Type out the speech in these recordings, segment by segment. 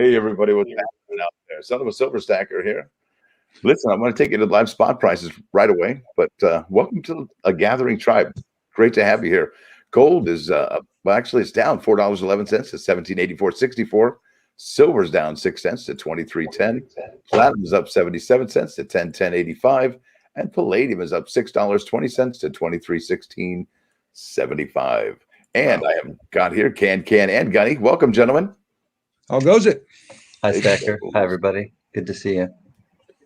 Hey everybody, what's happening out there? Son of a silver stacker here. Listen, I'm going to take you to live spot prices right away, but welcome to a gathering tribe. Great to have you here. Gold is well, actually it's down $4.11 to 1784.64. Silver's down 6 cents to 23.10. Platinum is up 77 cents to 10.85, and palladium is up $6.20 to 23.16.75. And I have got here CanCan and Gunny. Welcome, gentlemen. How goes it? Hi, Stacker. Hi, everybody. Good to see you.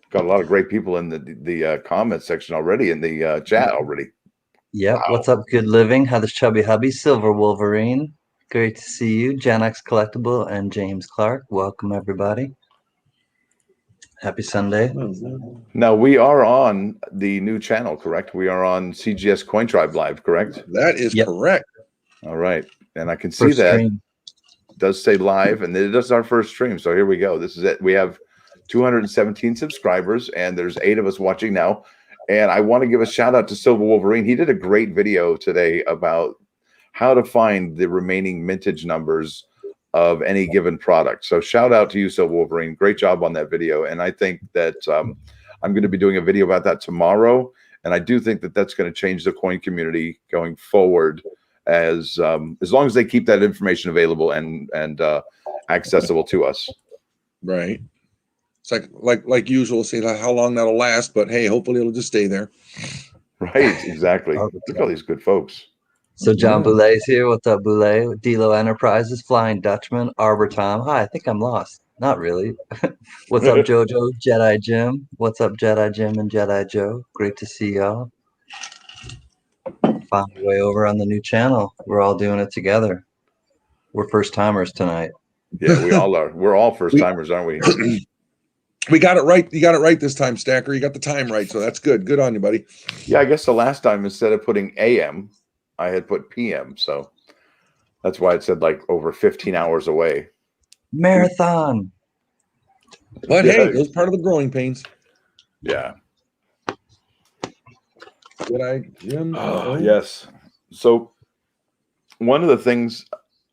Got a lot of great people in the comment section already, in the chat already. Yep. Wow. What's up, Good Living? How does Chubby Hubby? Silver Wolverine. Great to see you. Gen X Collectible and James Clark. Welcome, everybody. Happy Sunday. Now, we are on the new channel, correct? We are on CGS Coin Tribe Live, correct? That is correct. All right. And I can see First that stream. it does say live, and it is our first stream. So here we go. This is it. We have 217 subscribers, and there's 8 of us watching now. And I want to give a shout out to Silver Wolverine. He did a great video today about how to find the remaining mintage numbers of any given product. So shout out to you, Silver Wolverine. Great job on that video. And I think that I'm going to be doing a video about that tomorrow. And I do think that that's going to change the coin community going forward, as long as they keep that information available and accessible to us. Right. It's like usual, say how long that'll last, but hey, hopefully it'll just stay there. Right, exactly. Look at all these good folks. So John Boulet's here. What's up, Boulet? Delo Enterprises, Flying Dutchman, Arbor Tom. Hi, I think I'm lost. Not really. What's up, Jojo? Jedi Jim. What's up, Jedi Jim and Jedi Joe? Great to see y'all. Found your way over on the new channel. We're all doing it together. We're first timers tonight. Yeah, we all are. We're all first timers, aren't we? We got it right. You got it right this time, Stacker. You got the time right, so that's good. Good on you, buddy. Yeah, I guess the last time, instead of putting AM, I had put PM. So that's why it said like over 15 hours away. Marathon. But hey, it was part of the growing pains. Yeah. Jim? Yes. So one of the things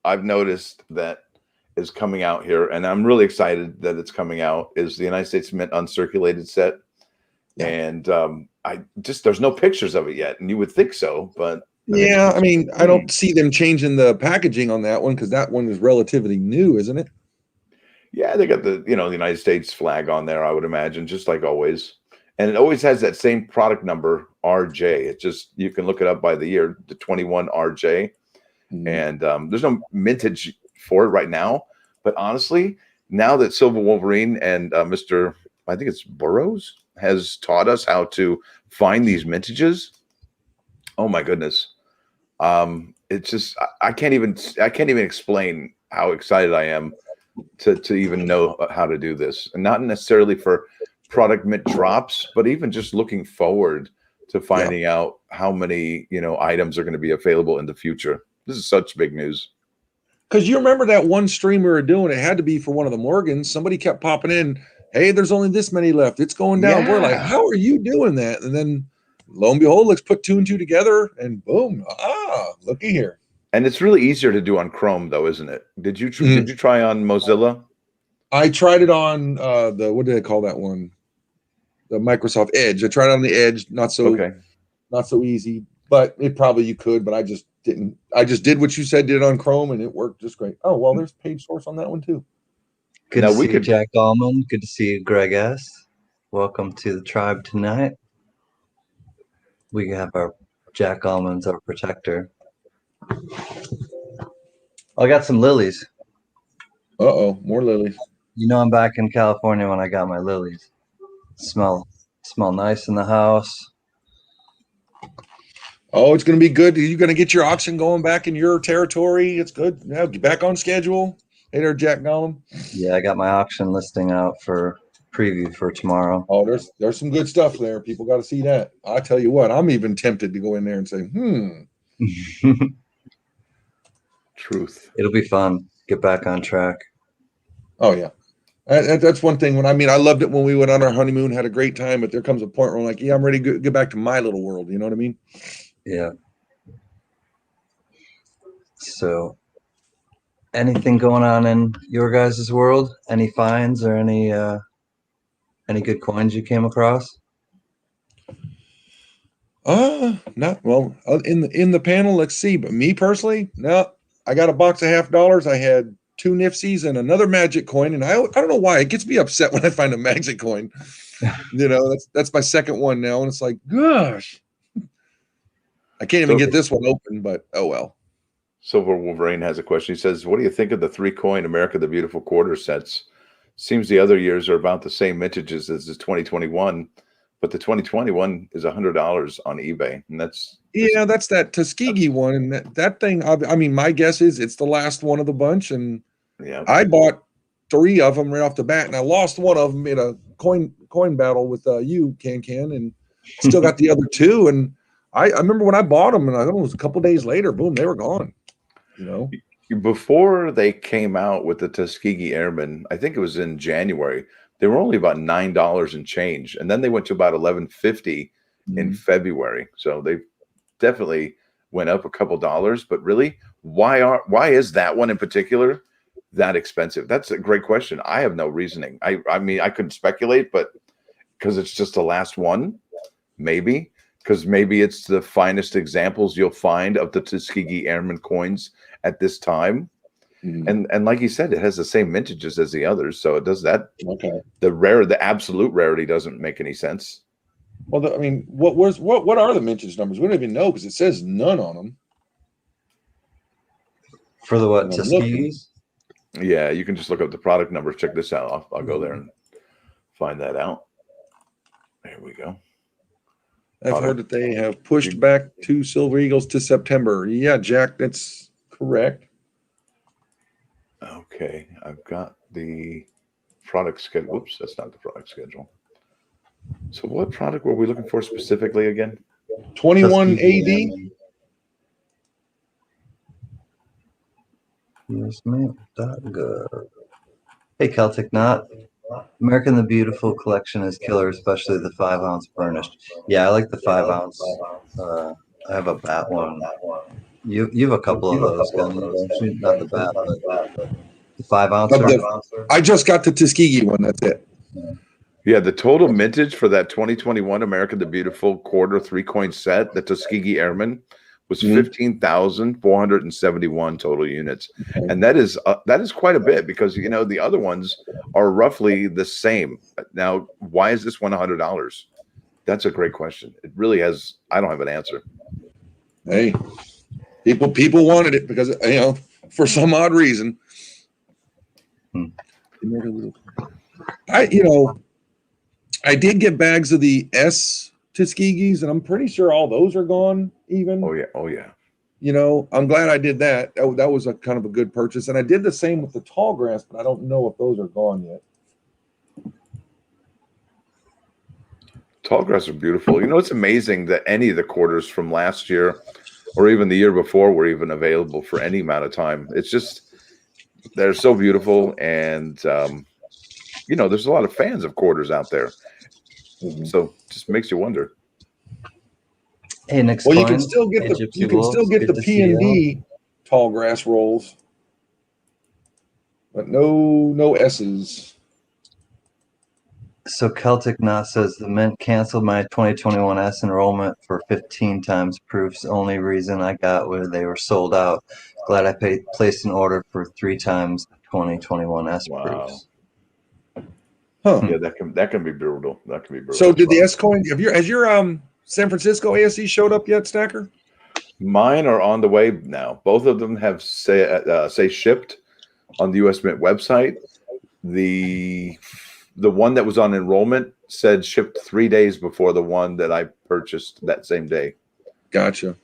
I've noticed that is coming out here, and I'm really excited that it's coming out, is the United States Mint uncirculated set. Yeah. And there's no pictures of it yet, and you would think so, but I mean, I don't see them changing the packaging on that one, because that one is relatively new, isn't it? Yeah, they got the United States flag on there, I would imagine, just like always. And it always has that same product number, RJ. It just, you can look it up by the year, the 21 RJ. And there's no mintage for it right now. But honestly, now that Silver Wolverine and Mr. I think it's Burroughs has taught us how to find these mintages, oh my goodness. It's just, I can't even explain how excited I am to even know how to do this. And not necessarily for product mint drops, but even just looking forward to finding out how many items are going to be available in the future. This is such big news. Because you remember that one stream we were doing, it had to be for one of the Morgans. Somebody kept popping in, hey, there's only this many left, it's going down. We're like, how are you doing that? And then lo and behold, let's put 2 and 2 together, and boom, looky here. And it's really easier to do on Chrome, though, isn't it? Did you try on Mozilla? I tried it on the, what do they call that one? The Microsoft Edge. I tried it on the Edge. Not so easy, but it probably you could, but I just didn't. I just did what you said, did it on Chrome, and it worked just great. Oh, well, there's page source on that one too. Good to see you, Jack Allman. Good to see you, Greg S. Welcome to the tribe tonight. We have our Jack Allman's our protector. I got some lilies. Uh-oh, more lilies. You know I'm back in California when I got my lilies. Smell nice in the house. Oh, it's going to be good. You're going to get your auction going back in your territory. It's good. Yeah, get back on schedule. Hey there, Jack Gollum. Yeah, I got my auction listing out for preview for tomorrow. Oh, there's some good stuff there. People got to see that. I tell you what, I'm even tempted to go in there and say, Truth. It'll be fun. Get back on track. Oh, yeah. That's one thing. I loved it when we went on our honeymoon, had a great time, but there comes a point where I'm like, yeah, I'm ready to get back to my little world. You know what I mean? Yeah. So Anything going on in your guys' world? Any finds or any good coins you came across? Not well in the panel. Let's see. But me personally, no. I got a box of $50. I had 2 Nifsies and another magic coin, and I don't know why it gets me upset when I find a magic coin. That's my second one now, and it's like, gosh, I can't even get this one open. But oh well. Silver Wolverine has a question. He says, "What do you think of the 3-coin America the Beautiful quarter sets? Seems the other years are about the same mintages as the 2021." But the 2021 is $100 on eBay, and that's that Tuskegee one, and that thing. I mean, my guess is it's the last one of the bunch, and I bought 3 of them right off the bat, and I lost one of them in a coin battle with you, CanCan, and still got the other 2. And I remember when I bought them, and I think it was a couple days later, boom, they were gone. Before they came out with the Tuskegee Airmen, I think it was in January. They were only about $9 and change, and then they went to about $11.50 in February. So they definitely went up a couple dollars. But really, why is that one in particular that expensive? That's a great question. I have no reasoning. I mean, I could speculate, but because it's just the last one, maybe because maybe it's the finest examples you'll find of the Tuskegee Airmen coins at this time. And like you said, it has the same mintages as the others, so it does that. Okay. The absolute rarity doesn't make any sense. Well, I mean, what are the mintage numbers? We don't even know because it says none on them. For the what, Tuskegees? Yeah, you can just look up the product numbers. Check this out. I'll go there and find that out. There we go. I've heard that they have pushed back 2 Silver Eagles to September. Yeah, Jack, that's correct. Okay, I've got the product schedule. Oops, that's not the product schedule. So what product were we looking for specifically again? 21 AD. Yes, ma'am. Hey, Celtic Knot. American the Beautiful collection is killer, especially the 5-ounce burnished. Yeah, I like the 5-ounce. I have a bat one. You have a couple of those, Gunny, don't you? Not the bat, but the 5-ounce. I just got the Tuskegee one. That's it. Yeah, the total mintage for that 2021 America the Beautiful quarter 3-coin set, the Tuskegee Airmen, was 15,471 total units, and that is quite a bit because the other ones are roughly the same. Now, why is this one $100? That's a great question. It really has. I don't have an answer. Hey, people wanted it because for some odd reason. I did get bags of the S Tuskegees, and I'm pretty sure all those are gone. Even. Oh yeah. I'm glad I did that. That was a kind of a good purchase, and I did the same with the tall grass, but I don't know if those are gone yet. Tall grass are beautiful. It's amazing that any of the quarters from last year or even the year before were even available for any amount of time. It's just they're so beautiful, and there's a lot of fans of quarters out there. So it just makes you wonder. Hey, next you can still get the P&D tall grass rolls, but no S's. So Celtic Knot says the Mint canceled my 2021 S enrollment for 15 times proofs. Only reason I got where they were sold out. Glad I placed an order for 3 times 2021 S proofs. Huh. Yeah, that can be brutal. So did the S coin? Has your San Francisco ASE showed up yet, Stacker? Mine are on the way now. Both of them have say shipped on the US Mint website. The one that was on enrollment said shipped 3 days before the one that I purchased that same day. Gotcha.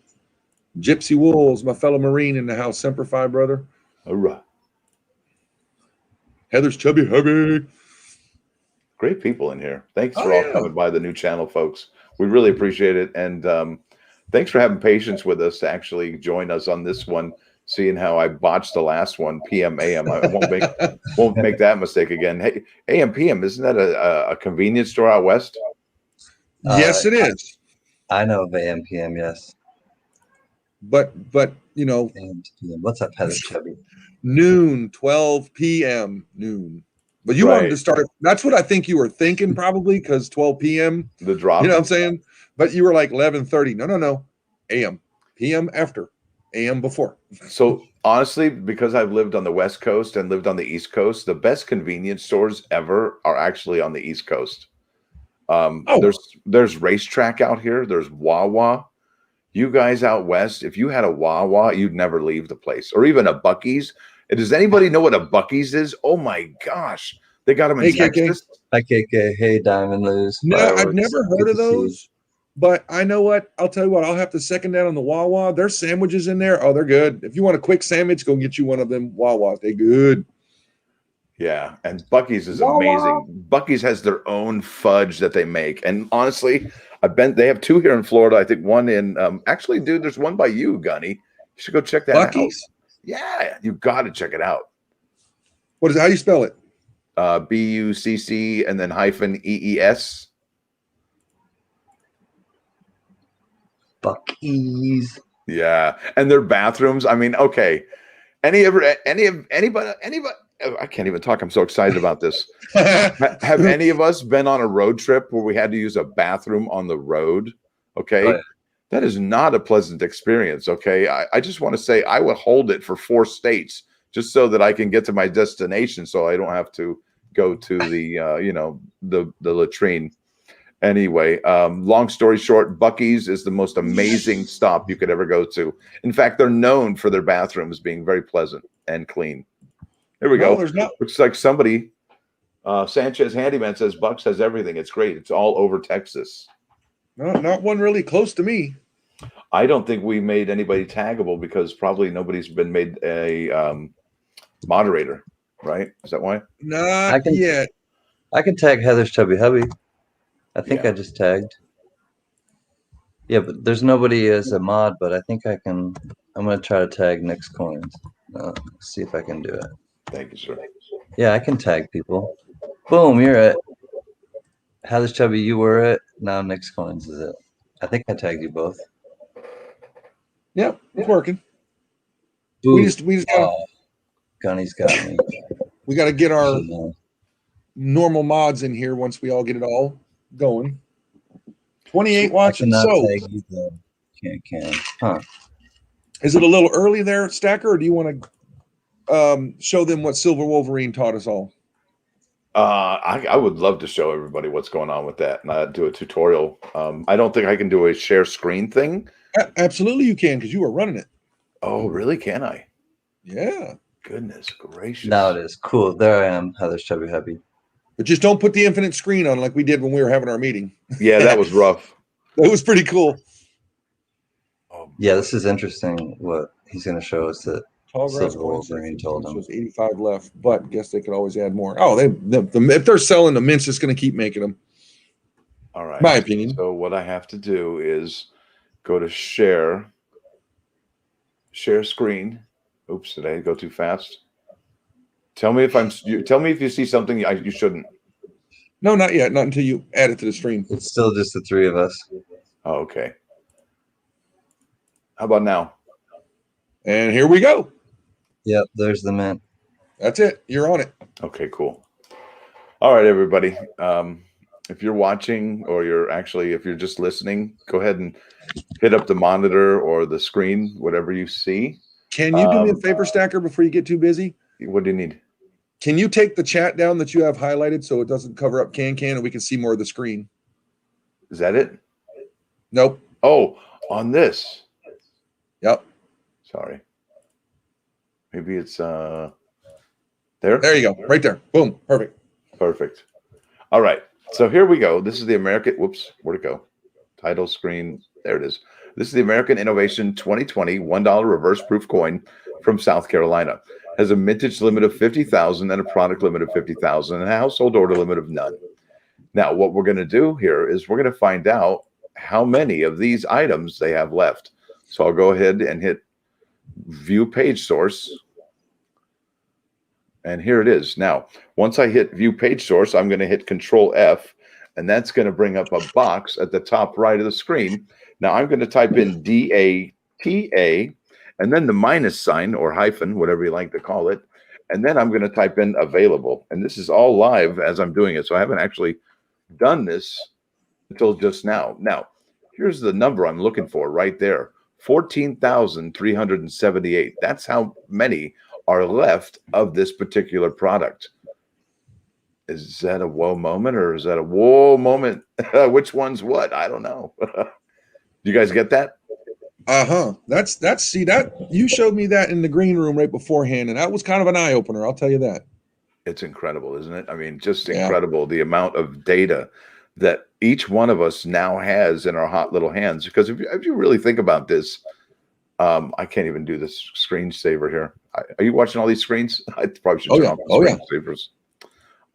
Gypsy Wolves, my fellow Marine in the house, Semper Fi, brother. Hoorah. Heather's chubby hubby. Great people in here. Thanks for all coming by the new channel, folks. We really appreciate it. And thanks for having patience with us to actually join us on this one, seeing how I botched the last one, PM, AM. I won't make that mistake again. Hey, AM, PM, isn't that a convenience store out west? Yes, it is. I know of AM, PM, yes. but you know, And what's up, Heather Chubby? noon, 12 p.m. noon. But you wanted Right. to start it. That's what I think you were thinking, probably, because 12 p.m. The drop. You know what I'm saying? But you were like 11:30. No. A.m. P.m. after. A.m. before. So honestly, because I've lived on the West Coast and lived on the East Coast, the best convenience stores ever are actually on the East Coast. There's Racetrack out here. There's Wawa. You guys out west, if you had a Wawa, you'd never leave the place, or even a Buc-ee's. Does anybody know what a Buc-ee's is? Oh my gosh, they got them in Hey, KK. Texas. Hi, KK. Hey, Diamond Lose. No, Fireworks. I've never heard Good of to see you. those. But I know what? I'll tell you what. I'll have to second that on the Wawa. There's sandwiches in there. Oh, they're good. If you want a quick sandwich, go get you one of them Wawas. They good. Yeah, and Buc-ee's is Wawa. amazing. Buc-ee's has their own fudge that they make, and honestly, they have two here in Florida. I think one in actually, dude, there's one by you, Gunny. You should go check that out. Buc-ee's? Yeah, you got to check it out. What is it? How you spell it? BUCC and then -EES. Buc-ee's. Yeah, and their bathrooms. I mean, okay. Anybody? I can't even talk. I'm so excited about this. Have any of us been on a road trip where we had to use a bathroom on the road? Okay. Oh, yeah. That is not a pleasant experience. Okay. I just want to say I would hold it for 4 states just so that I can get to my destination so I don't have to go to the latrine. Anyway, long story short, Buc-ee's is the most amazing stop you could ever go to. In fact, they're known for their bathrooms being very pleasant and clean. Here we go. There's not. Looks like somebody, Sanchez Handyman says Bucks has everything. It's great. It's all over Texas. No, not one really close to me. I don't think we made anybody taggable because probably nobody's been made a moderator, right? Is that why? Not yet. I can tag Heather's Chubby Hubby. I think Yeah. I just tagged. Yeah, but there's nobody as a mod, but I think I can. I'm going to try to tag Nick's Coins. See if I can do it. Thank you, sir. Yeah, I can tag people. Boom, you're it. Heather's Chubby, you were it. Now Nick's Coins is it. I think I tagged you both. Yep, it's working. Boom. We just got Gunny's got me. we got to get our normal mods in here once we all get it all going. 28 watching. I So tag you the CanCan. Huh. Is it a little early there, Stacker, or do you want to show them what Silver Wolverine taught us all? I would love to show everybody what's going on with that and do a tutorial. I don't think I can do a share screen thing. Absolutely you can, because you were running it. Oh, really? Can I? Yeah. Goodness gracious. Now it is. Cool. There I am, Heather's Chubby Hubby. But just don't put the infinite screen on like we did when we were having our meeting. Yeah, that was rough. That was pretty cool. Oh, yeah, this is interesting what he's going to show us that Tall grass Silver Wolverine told him. 85 left, but guess they could always add more. Oh, if they're selling the Mint's just going to keep making them. All right. My opinion. So what I have to do is go to share screen. Oops, did I go too fast? Tell me if you see something you shouldn't. No, not yet. Not until you add it to the stream. It's still just the 3 of us. Oh, okay. How about now? And here we go. Yep, there's the mint. That's it. You're on it. Okay, cool. All right, everybody. If you're watching or if you're just listening, go ahead and hit up the monitor or the screen, whatever you see. Can you do me a favor, Stacker, before you get too busy? What do you need? Can you take the chat down that you have highlighted so it doesn't cover up CanCan and we can see more of the screen? Is that it? Nope. Oh, on this. Yep. Sorry. Maybe it's there. There you go. Right there. Boom. Perfect. Perfect. All right. So here we go. This is the American. Whoops. Where'd it go? Title screen. There it is. This is the American Innovation 2020 $1 reverse proof coin from South Carolina. Has a mintage limit of 50,000 and a product limit of 50,000 and a household order limit of none. Now, what we're going to do here is we're going to find out how many of these items they have left. So I'll go ahead and hit view page source. And here it is. Now, once I hit view page source, I'm going to hit Control F, and that's going to bring up a box at the top right of the screen. Now I'm going to type in DAT PA, and then the minus sign or hyphen, whatever you like to call it. And then I'm going to type in available. And this is all live as I'm doing it. So I haven't actually done this until just now. Now, here's the number I'm looking for right there. 14,378. That's how many are left of this particular product. Is that a whoa moment or is that a whoa moment? Which one's what? I don't know. You guys get that? That's see that you showed me that in the green room right beforehand, and that was kind of an eye opener. I'll tell you that. It's incredible, isn't it? I mean, just incredible the amount of data that each one of us now has in our hot little hands. Because if you really think about this, I can't even do this screensaver here. Are you watching all these screens? I probably should turn off the screensavers.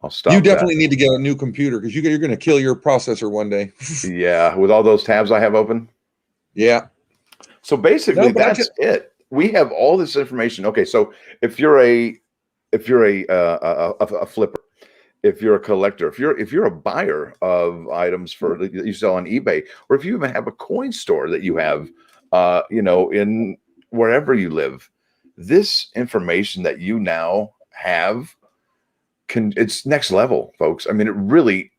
I'll stop. You definitely need to get a new computer because you're going to kill your processor one day. Yeah, with all those tabs I have open. Yeah. So basically, that's it. We have all this information. Okay, so if you're a flipper, if you're a collector, if you're a buyer of items that you sell on eBay, or if you even have a coin store that you have, in wherever you live, this information that you now have it's next level, folks. I mean, it really,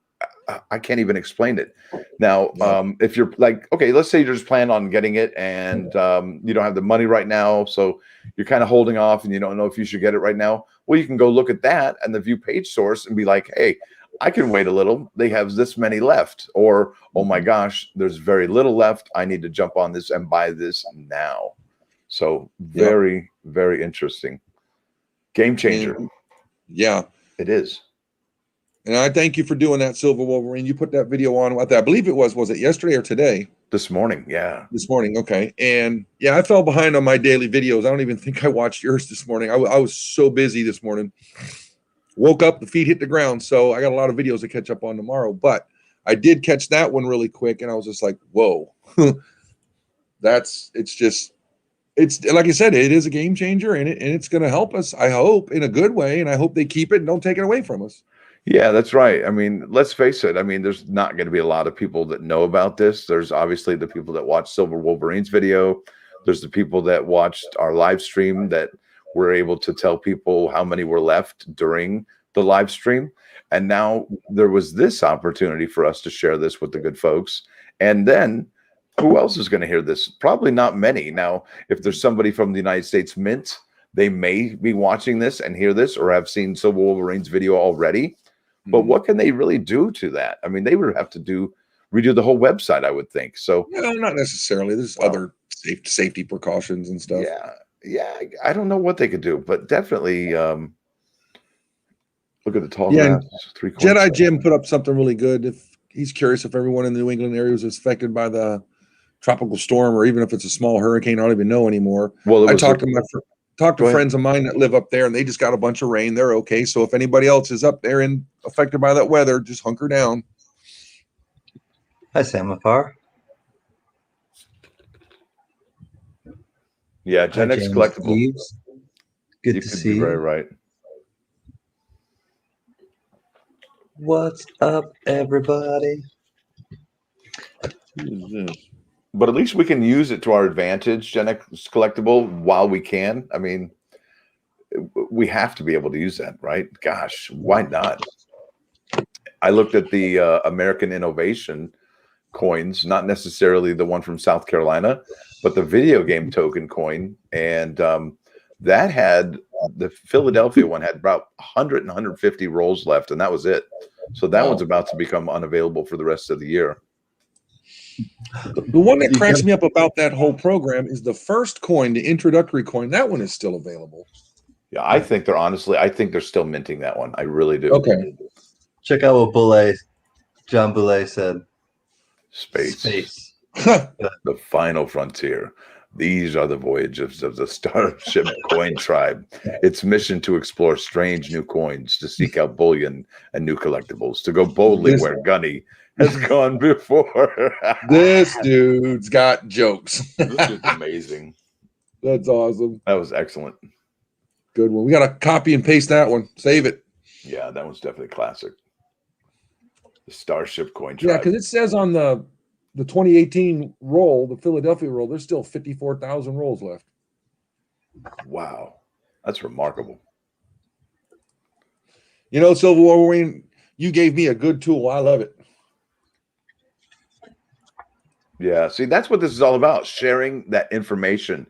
I can't even explain it. Now, if you're like, okay, let's say you're just planning on getting it and you don't have the money right now, so you're kind of holding off and you don't know if you should get it right now. Well, you can go look at that and the view page source and be like, hey, I can wait a little. They have this many left. Or, oh my gosh, there's very little left. I need to jump on this and buy this now. So very, very interesting. Game changer. Yeah. It is. And I thank you for doing that, Silver Wolverine. You put that video on. I believe it was it yesterday or today? This morning, yeah. This morning, okay. And yeah, I fell behind on my daily videos. I don't even think I watched yours this morning. I was so busy this morning. Woke up, the feet hit the ground. So I got a lot of videos to catch up on tomorrow. But I did catch that one really quick. And I was just like, whoa. It's like I said, it is a game changer, and it's going to help us, I hope, in a good way, and I hope they keep it and don't take it away from us. Yeah, that's right. I mean, let's face it. I mean, there's not going to be a lot of people that know about this. There's obviously the people that watch Silver Wolverine's video. There's the people that watched our live stream that were able to tell people how many were left during the live stream. And now there was this opportunity for us to share this with the good folks. And then who else is going to hear this? Probably not many. Now, if there's somebody from the United States Mint, they may be watching this and hear this or have seen Silver Wolverine's video already. But what can they really do to that? I mean, they would have to redo the whole website, I would think. So, no, not necessarily. There's other safety precautions and stuff. Yeah. I don't know what they could do, but definitely look at the tall grass. Jedi Jim put up something really good. If he's curious if everyone in the New England area was affected by the tropical storm, or even if it's a small hurricane, I don't even know anymore. Well, I talked to friends of mine that live up there, and they just got a bunch of rain. They're okay. So if anybody else is up there and affected by that weather, just hunker down. Hi, Samafar. Yeah, Gen X collectible. Good to see you. Very right. What's up, everybody? But at least we can use it to our advantage, Gen X collectible, while we can. I mean, we have to be able to use that, right? Gosh, why not? I looked at the American Innovation coins, not necessarily the one from South Carolina, but the video game token coin. And that had, the Philadelphia one had about 100 and 150 rolls left, and that was it. So that one's about to become unavailable for the rest of the year. The one that cracks me up about that whole program is the first coin, the introductory coin. That one is still available. Yeah, I think they're still minting that one. I really do. Okay. Check out what John Boulay said. Space. The final frontier. These are the voyages of the Starship Coin Tribe. Its mission to explore strange new coins, to seek out bullion and new collectibles, to go boldly where Gunny has gone before. This dude's got jokes. This is amazing. That's awesome. That was excellent. Good one. We got to copy and paste that one. Save it. Yeah, that one's definitely classic. The Starship Coin Tribe. Yeah, because it says on the the 2018 roll, the Philadelphia roll, there's still 54,000 rolls left. Wow, that's remarkable. You know, Silver Wolverine, you gave me a good tool. I love it. Yeah, see, that's what this is all about, sharing that information.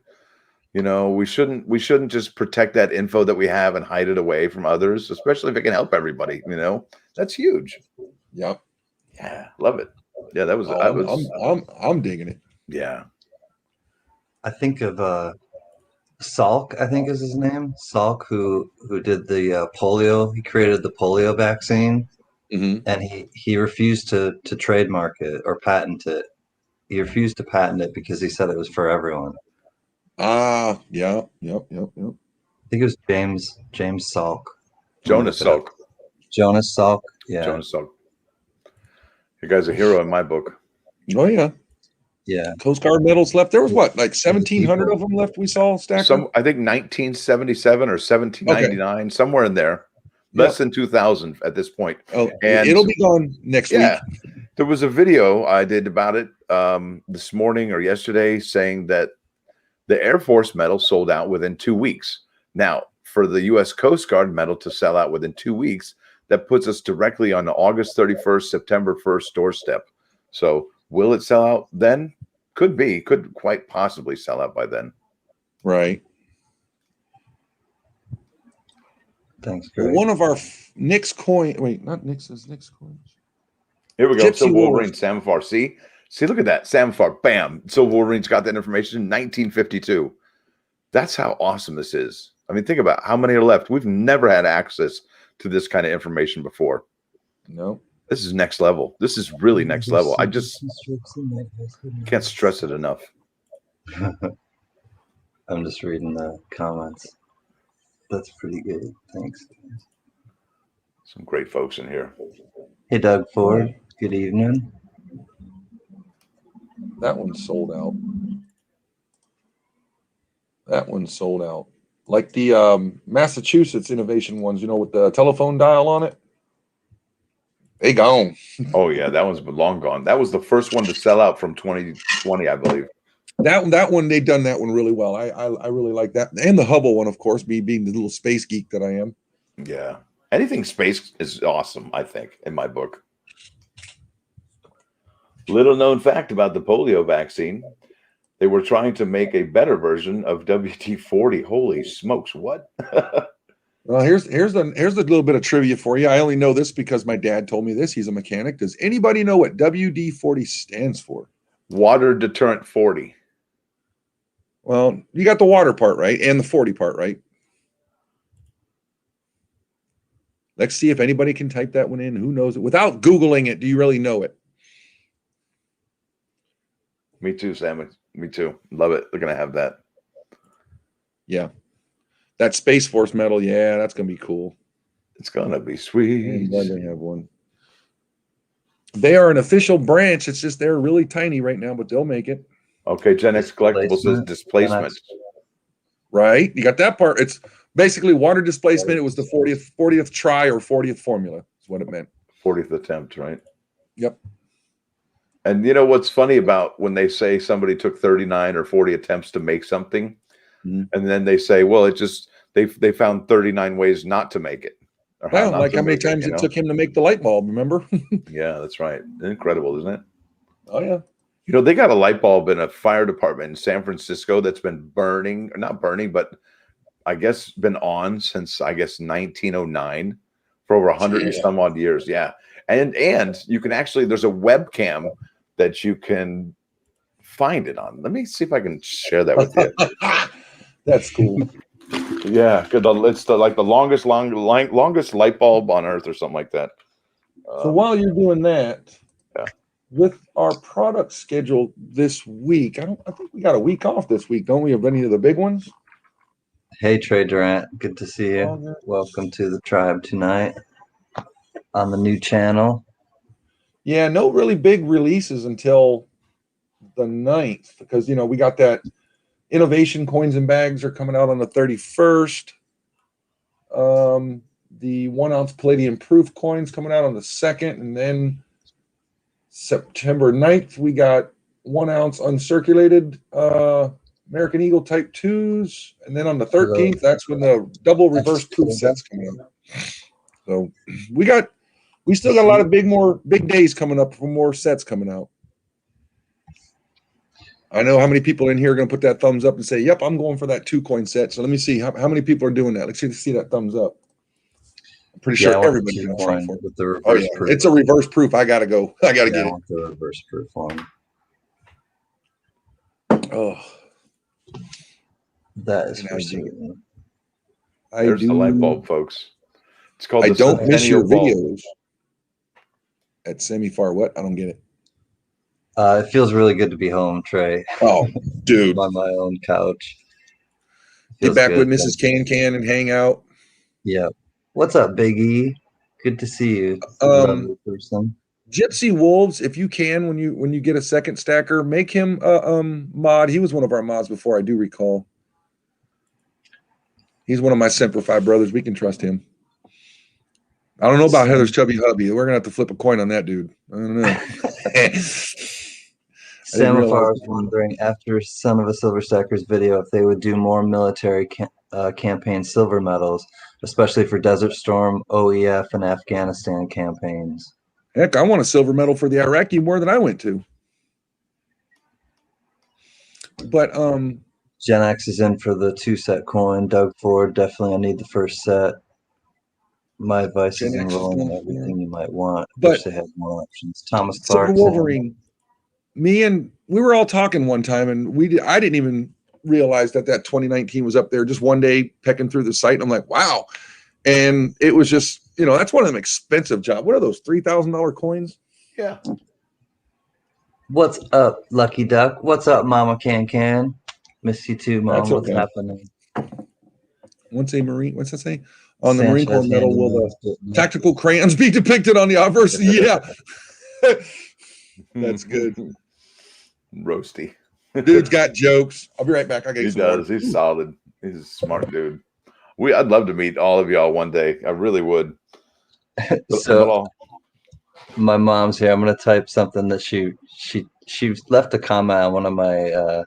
You know, we shouldn't just protect that info that we have and hide it away from others, especially if it can help everybody, you know. That's huge. Yep. Yeah, love it. Yeah, that was I'm digging it. yeah. I think of Salk, I think is his name. Salk, who did the polio. He created the polio vaccine, and he refused to trademark it or patent it. He refused to patent it because he said it was for everyone. Yep. I think it was James Salk. Jonas Salk. Jonas Salk. Yeah. Jonas Salk. You guy's a hero in my book. Oh yeah. Yeah. Coast Guard medals left. There was what, like 1,700 of them left we saw stacked up? I think 1977 or 1799, somewhere in there. Less than 2,000 at this point. Oh, and it'll be gone next week. There was a video I did about it this morning or yesterday saying that the Air Force medal sold out within 2 weeks. Now, for the U.S. Coast Guard medal to sell out within 2 weeks, that puts us directly on the August 31st, September 1st doorstep. So will it sell out then? Could quite possibly sell out by then. Right. Thanks, Greg. Well, one of our Nick's coin. Wait, not Nick's. Is Nick's coins? Here we go. Gypsy Silver Wolverine, Samphar. See, look at that. Samphar. Bam. Silver Wolverine's got that information in 1952. That's how awesome this is. I mean, think about how many are left. We've never had access to this kind of information before. No. This is next level. This is really next level. I just can't stress it enough. I'm just reading the comments. That's pretty good. Thanks. Some great folks in here. Hey, Doug Ford. Good evening. That one's sold out. That one's sold out. Like the Massachusetts innovation ones, you know, with the telephone dial on it. They gone. Oh yeah, that one's long gone. That was the first one to sell out from 2020, I believe. That one, they've done that one really well. I really like that. And the Hubble one, of course, being the little space geek that I am. Yeah. Anything space is awesome, I think, in my book. Little known fact about the polio vaccine. They were trying to make a better version of WD-40. Holy smokes, what? Well, here's a little bit of trivia for you. I only know this because my dad told me this. He's a mechanic. Does anybody know what WD-40 stands for? Water deterrent 40. Well, you got the water part right and the 40 part right. Let's see if anybody can type that one in. Who knows it? Without Googling it, do you really know it? Me too, Sam. Me too. Love it. They're going to have that. Yeah. That Space Force medal, yeah, that's going to be cool. It's going to be sweet. I'm glad they have one. They are an official branch. It's just they're really tiny right now, but they'll make it. Okay, Gen X Collectible says displacement. Right. You got that part. It's basically water displacement. It was the 40th try or 40th formula is what it meant. 40th attempt, right? Yep. And you know what's funny about when they say somebody took 39 or 40 attempts to make something, and then they say, well, it just they found 39 ways not to make it. Well, like how many times it took him to make the light bulb, remember? Yeah, that's right. Incredible, isn't it? Oh, yeah. You know, they got a light bulb in a fire department in San Francisco that's been burning, or not burning, but I guess been on since, 1909 for over 100 and some odd years. Yeah. And you can actually, there's a webcam that you can find it on. Let me see if I can share that with you. That's cool. Yeah, it's like the longest light bulb on Earth or something like that. So while you're doing that, with our product schedule this week, I think we got a week off this week, don't we? Of any of the big ones? Hey, Trey Durant, good to see you. Welcome to the tribe tonight on the new channel. Yeah, no really big releases until the 9th because, you know, we got that innovation coins and bags are coming out on the 31st. The 1 ounce palladium proof coins coming out on the 2nd, and then September 9th, we got 1 ounce uncirculated American Eagle Type 2s. And then on the 13th, that's when the double reverse proof sets come out. So we still got a lot of big days coming up for more sets coming out. I know how many people in here are going to put that thumbs up and say, yep, I'm going for that 2-coin set. So let me see how many people are doing that. Let's see that thumbs up. I'm pretty sure everybody's going to try for it. With the reverse proof. It's a reverse proof. I got to go. I got to get it. I want the reverse proof one. Oh. That is for certain. There's the light bulb, folks. It's called I don't miss your bulb. videos. At semi-far what? I don't get it. It feels really good to be home, Trey. Oh, dude. On my own couch. Get back with Mrs. CanCan and hang out. Yeah. What's up, Big E? Good to see you. Lovely person. Gypsy Wolves, if you can, when you get a second stacker, make him mod. He was one of our mods before, I do recall. He's one of my Simplify brothers. We can trust him. I don't know about Heather's chubby hubby. We're gonna have to flip a coin on that dude. I don't know. Samafar was wondering after Son of a Silver Stacker's video if they would do more military campaign silver medals, especially for Desert Storm, OEF, and Afghanistan campaigns. Heck, I want a silver medal for the Iraqi war that I went to. But Gen X is in for the 2-set coin. Doug Ford, definitely I need the first set. My advice is enrolling everything you might want. But wish they had more options. Thomas Clark. Wolverine. We were all talking one time, and I didn't even realize that 2019 was up there. Just one day pecking through the site, and I'm like, wow. And it was just, that's one of them expensive jobs. What are those $3,000 coins? Yeah. What's up, Lucky Duck? What's up, Mama CanCan? Miss you too, Mom. That's okay. What's happening? What's that say? On the Marine Corps medal, will the tactical crayons be depicted on the obverse? Yeah. That's good. Roasty. Dude's got jokes. I'll be right back. He does. He's solid. He's a smart dude. I'd love to meet all of y'all one day. I really would. So my mom's here. I'm gonna type something that she left a comment on one of my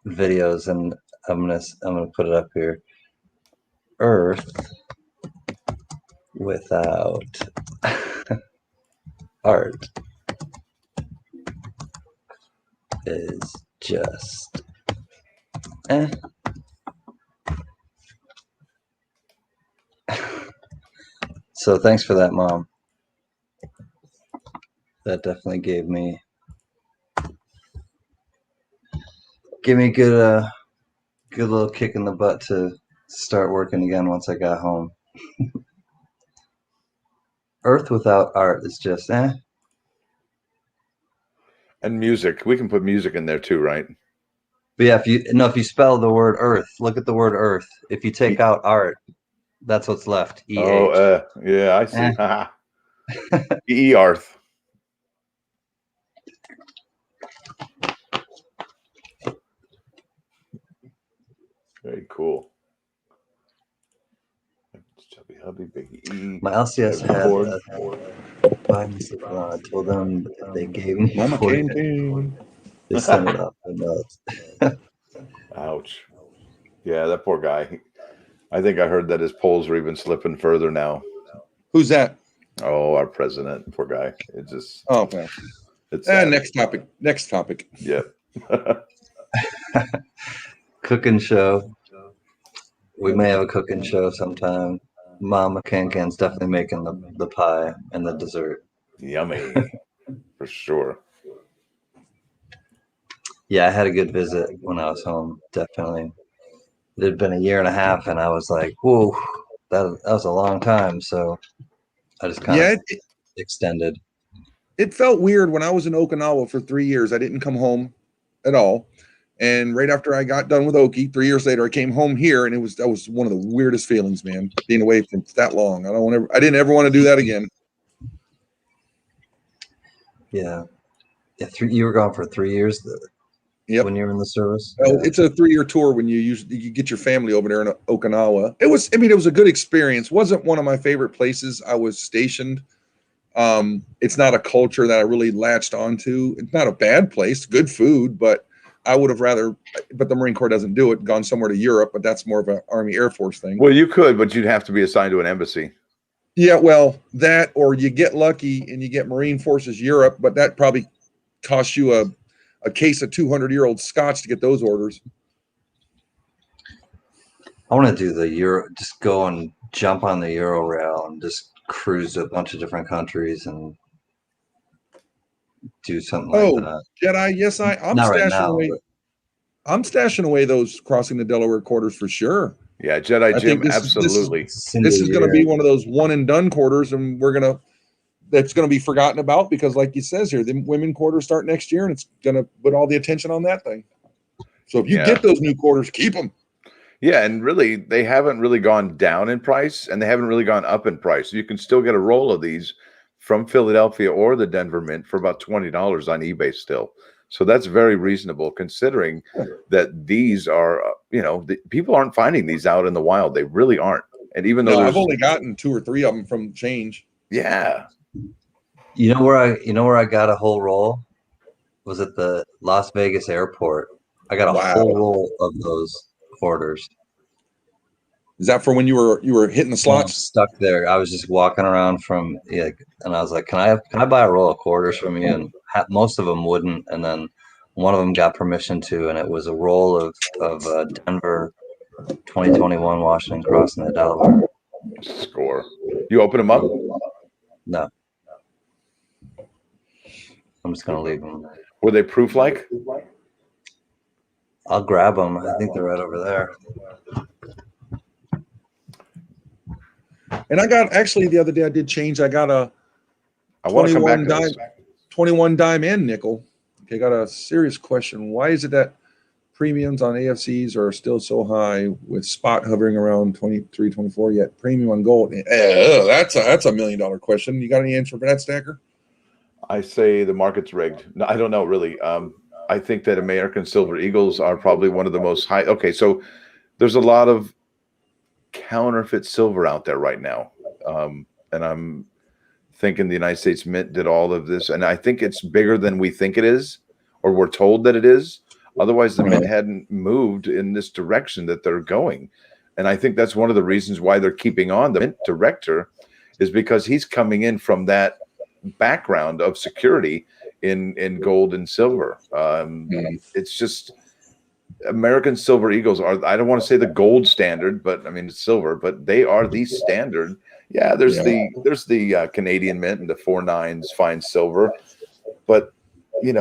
videos, and I'm gonna put it up here. Earth without art is just So thanks for that, Mom. That definitely gave me a good little kick in the butt to start working again once I got home. Earth without art is just And music. We can put music in there too, right? But yeah, if you spell the word earth, look at the word earth. If you take out art, that's what's left. EH. Oh, yeah, I see. E-Arth. Very cool. Chubby Hubby, Big E. My LCS had I told them they gave me Mama they sent it up and Ouch. Yeah, that poor guy. I think I heard that his polls are even slipping further now. Who's that? Oh, our president. Poor guy. It just. Oh, okay. It's next topic. Yep. Cooking show. We may have a cooking show sometime. Mama CanCan's definitely making the pie and the dessert. Yummy. For sure. Yeah, I had a good visit when I was home. Definitely. It had been a year and a half, and I was like, whoa, that was a long time. So I just kind of extended. It felt weird when I was in Okinawa for 3 years. I didn't come home at all. And right after I got done with Oki, 3 years later, I came home here, and that was one of the weirdest feelings, man, being away from that long. I didn't ever want to do that again. Yeah. You were gone for 3 years. Yep. When you were in the service. Well, it's a 3-year tour when you get your family over there in Okinawa. It was a good experience. Wasn't one of my favorite places I was stationed. It's not a culture that I really latched onto. It's not a bad place, good food, but I would have rather, but the Marine Corps doesn't do it, gone somewhere to Europe, but that's more of an Army Air Force thing. Well, you could, but you'd have to be assigned to an embassy. Yeah, well, that, or you get lucky and you get Marine Forces Europe, but that probably costs you a case of 200-year-old scotch to get those orders. I want to do the Euro, just go and jump on the Euro rail and just cruise to a bunch of different countries and do something like that. Jedi, yes, I'm Not right stashing now, away. but I'm stashing away those crossing the Delaware quarters for sure. Yeah, Jedi Jim, absolutely. This is going to be one of those one and done quarters, and that's going to be forgotten about because, like he says here, the women quarters start next year, and it's going to put all the attention on that thing. So if you get those new quarters, keep them. Yeah, and really, they haven't really gone down in price, and they haven't really gone up in price. You can still get a roll of these from Philadelphia or the Denver Mint for about $20 on eBay still. So that's very reasonable considering that these are, people aren't finding these out in the wild. They really aren't. And even though I've only gotten 2 or 3 of them from Change. Yeah. You know where I got a whole roll? Was at the Las Vegas airport. I got a whole roll of those quarters. Is that for when you were hitting the slots? Stuck there. I was just walking around and I was like, "Can I buy a roll of quarters from you?" And most of them wouldn't, and then one of them got permission to, and it was a roll of Denver 2021 Washington crossing the Delaware. Score. You open them up? No, I'm just gonna leave them. Were they proof like? I'll grab them. I think they're right over there. And I got, actually, the other day I did change. I got a 21 dime and nickel. Okay, got a serious question. Why is it that premiums on AFCs are still so high with spot hovering around 23, 24, yet premium on gold? That's a $1 million question. You got any answer for that, Stacker? I say the market's rigged. No, I don't know, really. I think that American Silver Eagles are probably one of the most high. Okay, so there's a lot of counterfeit silver out there right now. And I'm thinking the United States Mint did all of this. And I think it's bigger than we think it is, or we're told that it is. Otherwise, the Mint hadn't moved in this direction that they're going. And I think that's one of the reasons why they're keeping on the Mint director, is because he's coming in from that background of security in gold and silver. It's just American Silver Eagles are, I don't want to say the gold standard, but I mean it's silver, but they are the standard. Yeah, there's the Canadian Mint and the 4.9s fine silver, but I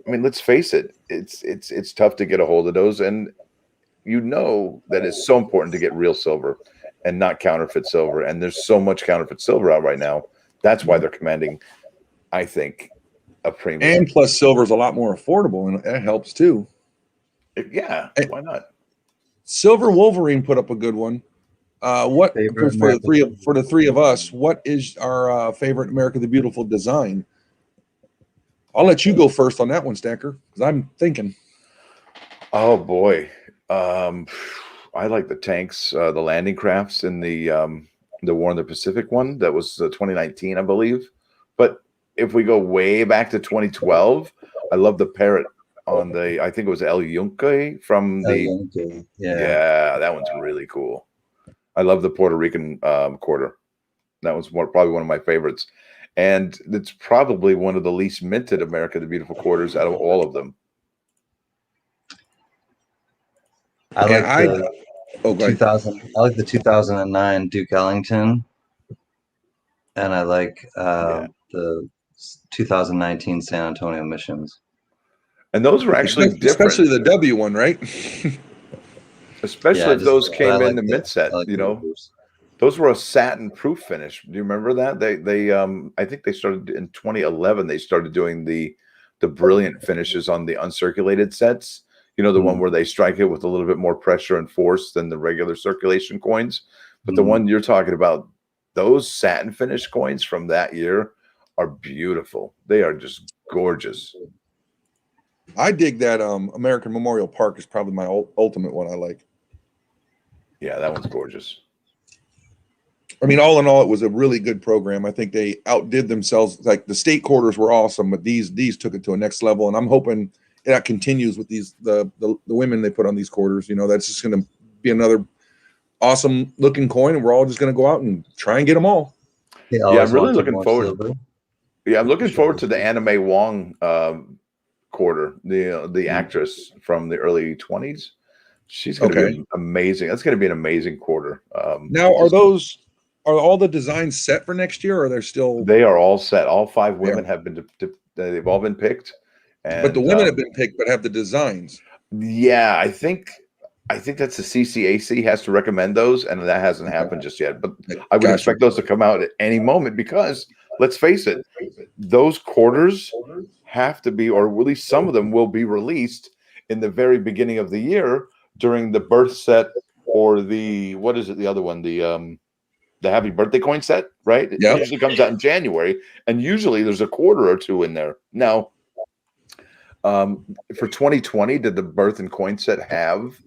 mean, let's face it, it's tough to get a hold of those, and that it's so important to get real silver and not counterfeit silver. And there's so much counterfeit silver out right now. That's why they're commanding, I think, a premium. And plus, silver is a lot more affordable, and that helps too. Yeah, why not? Silver Wolverine put up a good one. What for the three of us? What is our favorite America the Beautiful design? I'll let you go first on that one, Stacker, because I'm thinking. Oh boy, I like the tanks, the landing crafts, and the War in the Pacific one. That was 2019, I believe. But if we go way back to 2012, I love the parrot on I think it was El Yunque from yeah, that one's really cool. I love the Puerto Rican quarter. That was probably one of my favorites. And it's probably one of the least minted America the Beautiful quarters out of all of them. I like the 2000. I like the 2009 Duke Ellington, and I like the 2019 San Antonio Missions. And those were actually different. Especially the W one, right? Especially if those came in the mint set, Those were a satin proof finish. Do you remember that? They I think they started in 2011. They started doing the brilliant finishes on the uncirculated sets. The one where they strike it with a little bit more pressure and force than the regular circulation coins. But the one you're talking about, those satin finish coins from that year are beautiful. They are just gorgeous. I dig that American Memorial Park is probably my ultimate one I like. Yeah, that one's gorgeous. I mean, all in all, it was a really good program. I think they outdid themselves. Like the state quarters were awesome, but these took it to a next level. And I'm hoping that continues with these the women they put on these quarters. You know, that's just going to be another awesome looking coin, and we're all just going to go out and try and get them all. Yeah, I'm really looking forward. Yeah, I'm looking forward to the Anime Wong quarter. The actress from the early 20s. She's going to be amazing. That's going to be an amazing quarter. Now, are all the designs set for next year, or are they still? They are all set. All 5 women have been. They've all been picked. And, but the women have been picked, but have the designs. Yeah, I think that's the CCAC has to recommend those, and that hasn't happened just yet. But I would expect those to come out at any moment because, let's face it, those quarters have to be, or at least some of them will be released in the very beginning of the year during the birth set or the, what is it, the other one, the Happy Birthday coin set, right? It usually comes out in January, and usually there's a quarter or two in there. Now, for 2020, did the birth and coin set have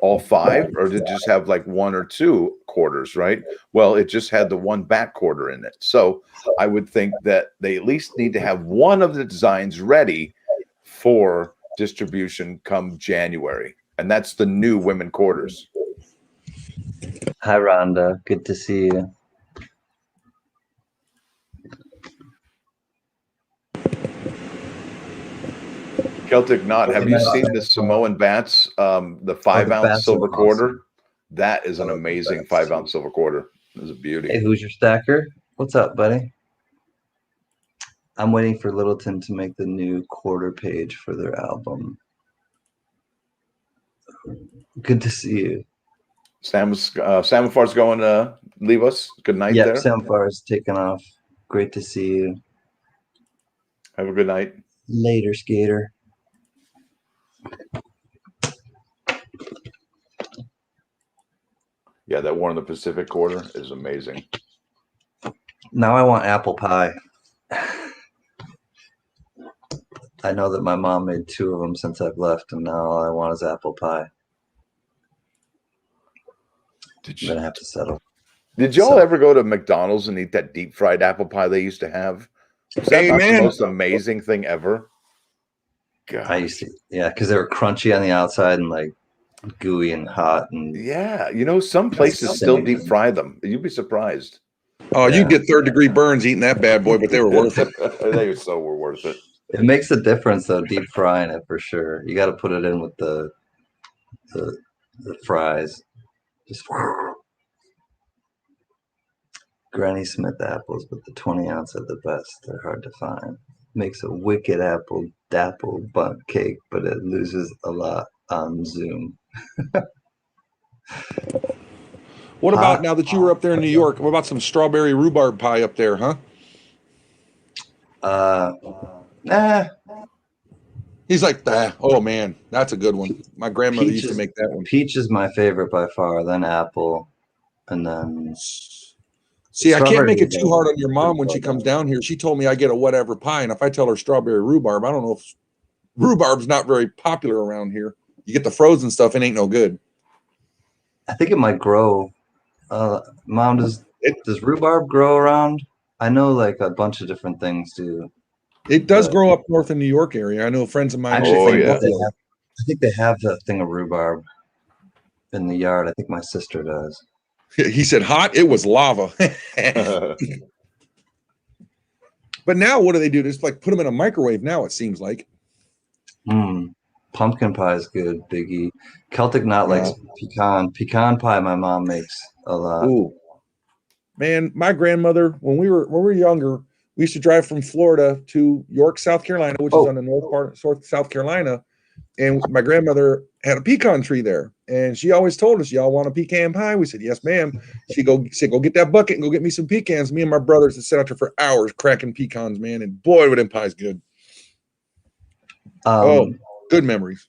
all 5, or did it just have like 1 or 2 quarters, right? Well, it just had the 1 back quarter in it. So I would think that they at least need to have one of the designs ready for distribution come January. And that's the new women quarters. Hi, Rhonda. Good to see you. Celtic Knot, have you seen the Samoan Bats, the 5-ounce silver quarter? That is an amazing 5-ounce silver quarter. It's a beauty. Hey, who's your stacker? What's up, buddy? I'm waiting for Littleton to make the new quarter page for their album. Good to see you. Samafar's going to leave us. Good night there. Samafar's taking off. Great to see you. Have a good night. Later, skater. Yeah, that War in the Pacific quarter is amazing. Now I want apple pie. I know that my mom made 2 of them since I've left, and now all I want is apple pie. I'm gonna have to settle. Did y'all ever go to McDonald's and eat that deep fried apple pie they used to have? Was that not the most amazing thing ever? God. I used to, because they were crunchy on the outside and like gooey and hot. And yeah, you know, some places still deep fry them. You'd be surprised. Oh, you'd get 3rd-degree burns eating that bad boy, but they were worth it. They were worth it. It makes a difference though, deep frying it for sure. You got to put it in with the fries. Just Granny Smith apples, but the 20-ounce are the best. They're hard to find. Makes a wicked apple dapple bundt cake, but it loses a lot on Zoom. What about now that you were up there in New York? What about some strawberry rhubarb pie up there, huh? He's like, oh man, that's a good one. My grandmother used to make that one. Peach is my favorite by far, then apple, and then. See, I can't make it too hard on your mom when she comes down here. She told me I get a whatever pie, and if I tell her strawberry rhubarb, I don't know if rhubarb's not very popular around here. You get the frozen stuff, it ain't no good. I think it might grow. Mom, does rhubarb grow around? I know like a bunch of different things do. It does grow up north in New York area. I know friends of mine. I think they have that thing of rhubarb in the yard. I think my sister does. He said hot. It was lava. But now what do they do? Just like put them in a microwave now, it seems like. Pumpkin pie is good, Biggie. Celtic Knot likes pecan. Pecan pie my mom makes a lot. Ooh. Man, my grandmother, when we were younger, we used to drive from Florida to York, South Carolina, which is on the north part of South Carolina. And my grandmother had a pecan tree there. And she always told us, y'all want a pecan pie? We said, yes, ma'am. She said, go get that bucket and go get me some pecans. Me and my brothers would sit out there for hours cracking pecans, man. And boy, were them pies good. Good memories.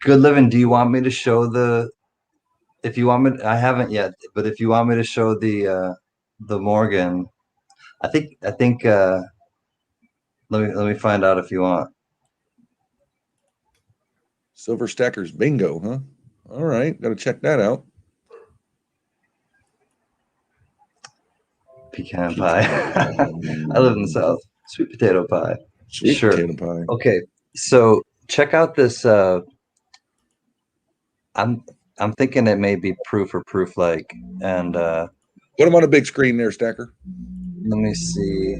Good living. Do you want me to show if you want me, I haven't yet, but if you want me to show the Morgan, I think let me find out if you want. Silver Stackers bingo, huh? All right, got to check that out. pecan pie. I live in the South. Sweet potato pie. Sweet potato pie. Okay, so check out this. I'm thinking it may be proof or proof like, and put them on a big screen there, Stacker. Let me see.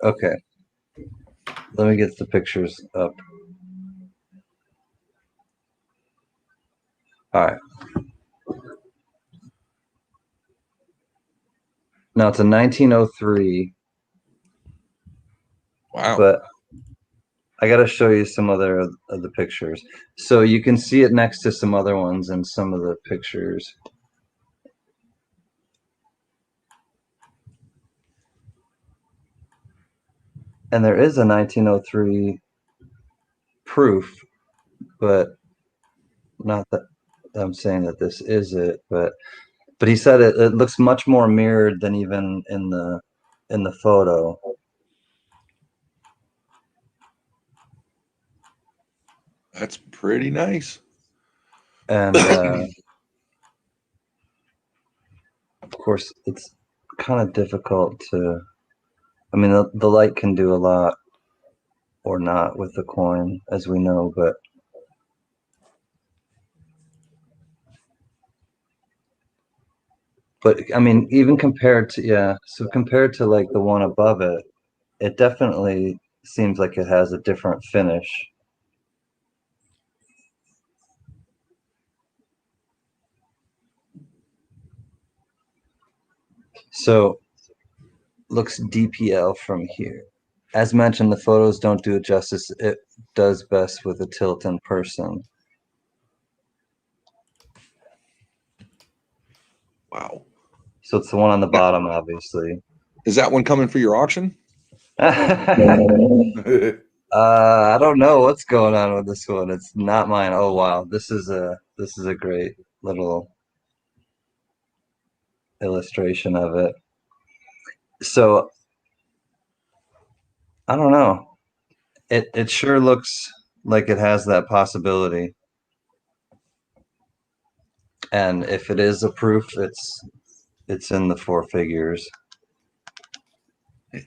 Okay, let me get the pictures up. All right. Now it's a 1903. Wow. But I got to show you some other of the pictures. So you can see it next to some other ones in some of the pictures. And there is a 1903 proof, but not that I'm saying that this is it, but he said it looks much more mirrored than even in the photo. That's pretty nice. And of course, it's kind of difficult to. I mean, the light can do a lot or not with the coin, as we know, but I mean, even compared to, so compared to like the one above it, it definitely seems like it has a different finish. So looks DPL from here. As mentioned, the photos don't do it justice. It does best with a tilt in person. Wow. So it's the one on the bottom, obviously. Is that one coming for your auction? I don't know what's going on with this one. It's not mine. Oh wow, this is a great little illustration of it. So I don't know. It sure looks like it has that possibility. And if it is a proof, it's in the four figures.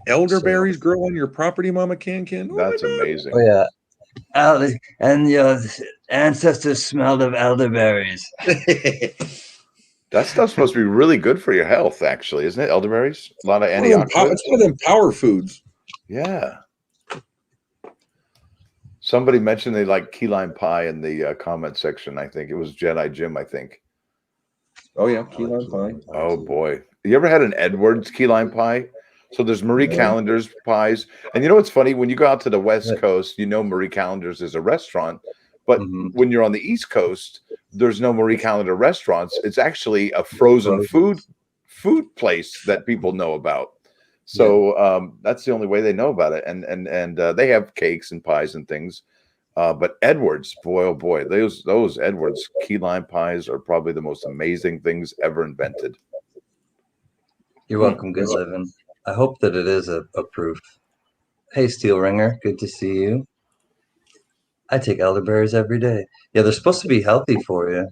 Elderberries grow on your property, Mama CanCan? Oh, that's amazing. Oh yeah. And your ancestors smelled of elderberries. That stuff's supposed to be really good for your health, actually, isn't it? Elderberries, a lot of antioxidants. It's one of them power foods. Yeah. Somebody mentioned they like key lime pie in the comment section. I think it was Jedi Jim. I think. Oh yeah, key lime pie. Oh boy, you ever had an Edwards key lime pie? So there's Marie Callender's pies, and you know what's funny? When you go out to the West Coast, you know Marie Callender's is a restaurant, but when you're on the East Coast, there's no Marie Callender restaurants. It's actually a frozen food place that people know about. So that's the only way they know about it, and they have cakes and pies and things. But Edwards, boy, oh boy, those Edwards key lime pies are probably the most amazing things ever invented. You're welcome. Good living. I hope that it is a proof. Hey, Steel Ringer, good to see you. I take elderberries every day. Yeah, they're supposed to be healthy for you.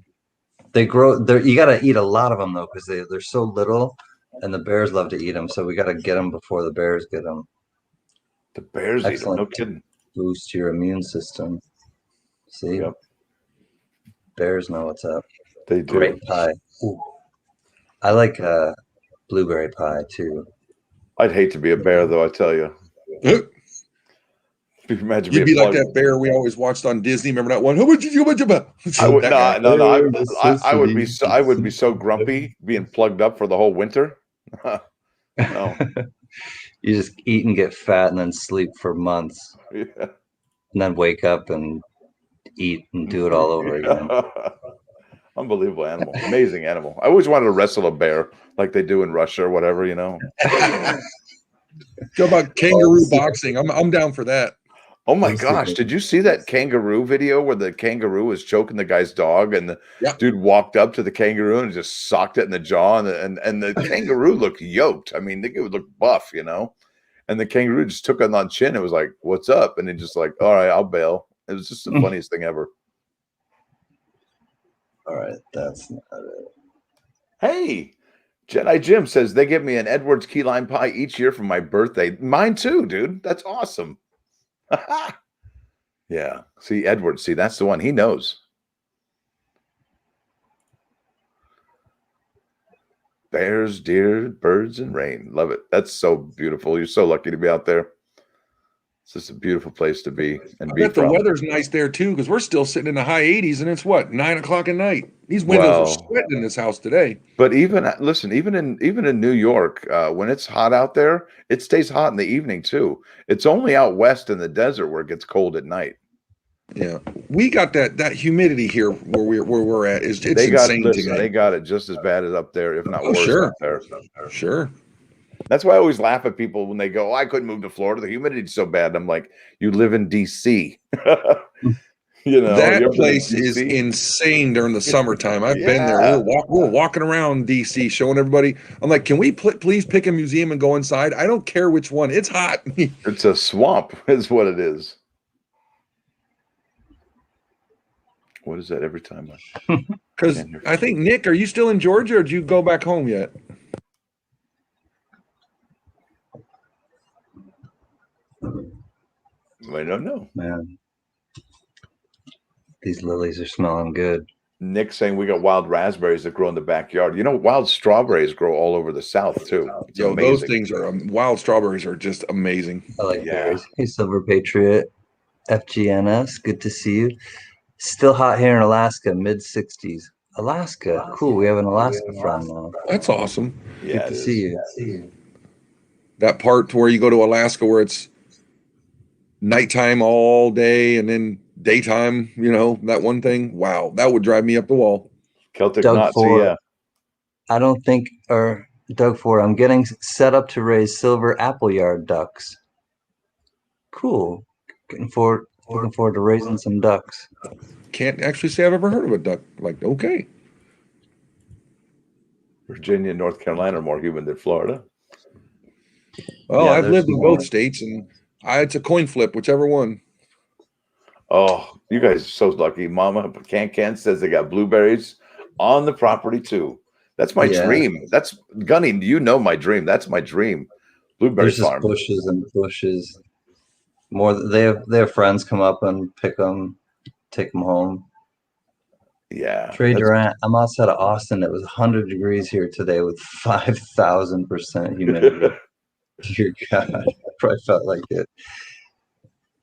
They grow. You got to eat a lot of them though, because they're so little, and the bears love to eat them. So we got to get them before the bears get them. The bears eat them. No kidding. Boost your immune system. See, bears know what's up. They do. Great pie. Ooh. I like blueberry pie too. I'd hate to be a bear, though. I tell you. Imagine you'd be like that bear we always watched on Disney. Remember that one? I would I would be so grumpy being plugged up for the whole winter. No. You just eat and get fat and then sleep for months. Yeah. And then wake up and eat and do it all over again. Unbelievable animal. Amazing animal. I always wanted to wrestle a bear like they do in Russia or whatever, you know. Go about kangaroo boxing. I'm down for that. Oh my gosh. Did you see that kangaroo video where the kangaroo was choking the guy's dog and the dude walked up to the kangaroo and just socked it in the jaw and the kangaroo looked yoked. I mean, it would look buff, you know. And the kangaroo just took it on chin. It was like, "What's up?" And then just like, "All right, I'll bail." It was just the funniest thing ever. All right, that's not it. Hey, Jedi Jim says they give me an Edwards key lime pie each year for my birthday. Mine too, dude. That's awesome. Yeah. See, Edwards, see, that's the one. He knows. Bears, deer, birds, and rain. Love it. That's so beautiful. You're so lucky to be out there. It's just a beautiful place to be and I be bet the from. weather's nice there too, because we're still sitting in the high 80s, and it's what, 9 o'clock at night. These windows are sweating in this house today. But even listen, even in New York, when it's hot out there, it stays hot in the evening too. It's only out west in the desert where it gets cold at night. Yeah, we got that humidity here where we're at is it's insane today. They got it just as bad as up there, if not worse up there. Sure. That's why I always laugh at people when they go, I couldn't move to Florida. The humidity's so bad. I'm like, you live in DC. That place is insane during the summertime. I've been there. We're walking around DC showing everybody. I'm like, can we please pick a museum and go inside? I don't care which one. It's hot. It's a swamp is what it is. What is that every time? Because I think, Nick, are you still in Georgia or did you go back home yet? I don't know. Man, these lilies are smelling good. Nick saying we got wild raspberries that grow in the backyard. You know, wild strawberries grow all over the South too. Yo, those things are wild strawberries are just amazing. I like berries. Hey, Silver Patriot, FGNS, good to see you. Still hot here in Alaska, mid 60s. Alaska, cool. We have an Alaska friend now. That's awesome. Yeah, good to see you. That part where you go to Alaska where it's nighttime all day and then daytime, that one thing. Wow, that would drive me up the wall. Celtic knots, yeah. I don't think, or Doug Ford, I'm getting set up to raise silver appleyard ducks. Cool. Looking forward to raising some ducks. Can't actually say I've ever heard of a duck. Like, okay. Virginia and North Carolina are more humid than Florida. Well, I've lived in both states, and it's a coin flip, whichever one. Oh, you guys are so lucky. Mama CanCan says they got blueberries on the property too. That's my dream. That's Gunny. You know my dream. That's my dream. Blueberry farm. Bushes and bushes. More, they have friends come up and pick them, take them home. Yeah. Trey Durant. I'm outside of Austin. It was 100 degrees here today with 5,000% humidity. Dear God, I probably felt like it.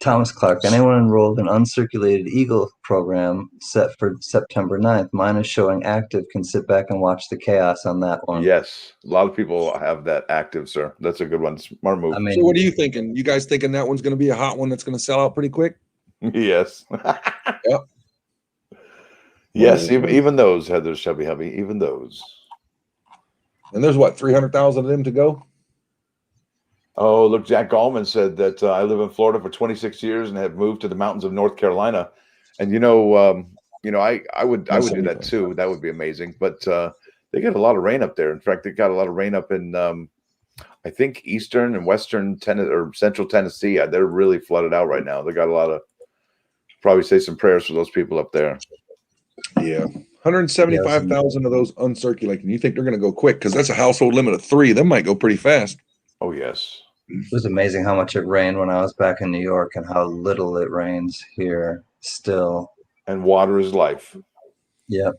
Thomas Clark, anyone enrolled in uncirculated Eagle program set for September 9th? Mine is showing active, can sit back and watch the chaos on that one. Yes. A lot of people have that active, sir. That's a good one. Smart move. I mean, so what are you thinking? You guys thinking that one's going to be a hot one that's going to sell out pretty quick? Yes. Yep. Yes, even those, Heather Chubby Hubby, even those. And there's what, 300,000 of them to go? Oh, look, Jack Gallman said that I live in Florida for 26 years and have moved to the mountains of North Carolina. And I would do that too. That would be amazing. But they get a lot of rain up there. In fact, they got a lot of rain up in I think eastern and western Tennessee or central Tennessee. They're really flooded out right now. They got a lot of probably say some prayers for those people up there. Yeah. 175,000 of those uncirculating. You think they're going to go quick because that's a household limit of 3. They might go pretty fast. Oh, yes. It was amazing how much it rained when I was back in New York and how little it rains here still. And water is life. Yep.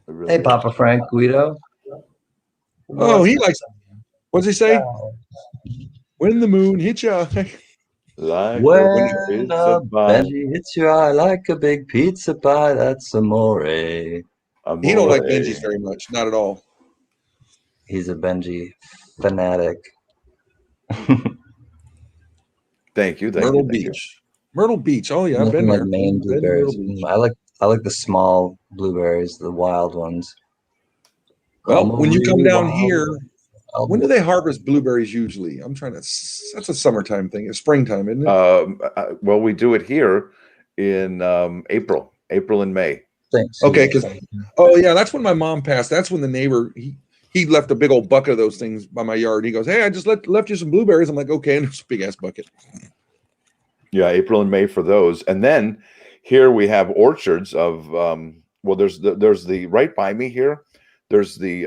Really hey, Papa Frank Guido. Oh, he likes. What does he say? When the moon hits your eye. Like when a Benji hits your eye like a big pizza pie, that's amore. He don't like Benji's very much. Not at all. He's a Benji fanatic. Thank you. Myrtle Beach. Myrtle Beach. Oh yeah, I've been there. Maine blueberries. I like the small blueberries, the wild ones. Well, when you come down here, when do they harvest blueberries usually? That's a summertime thing. It's springtime, isn't it? Well, we do it here in April and May. Thanks. Okay, that's when my mom passed. That's when the neighbor he left a big old bucket of those things by my yard. He goes, "Hey, I just left you some blueberries." I'm like, "Okay," and there's a big ass bucket. Yeah, April and May for those, and then here we have orchards of Well, there's the right by me here. There's the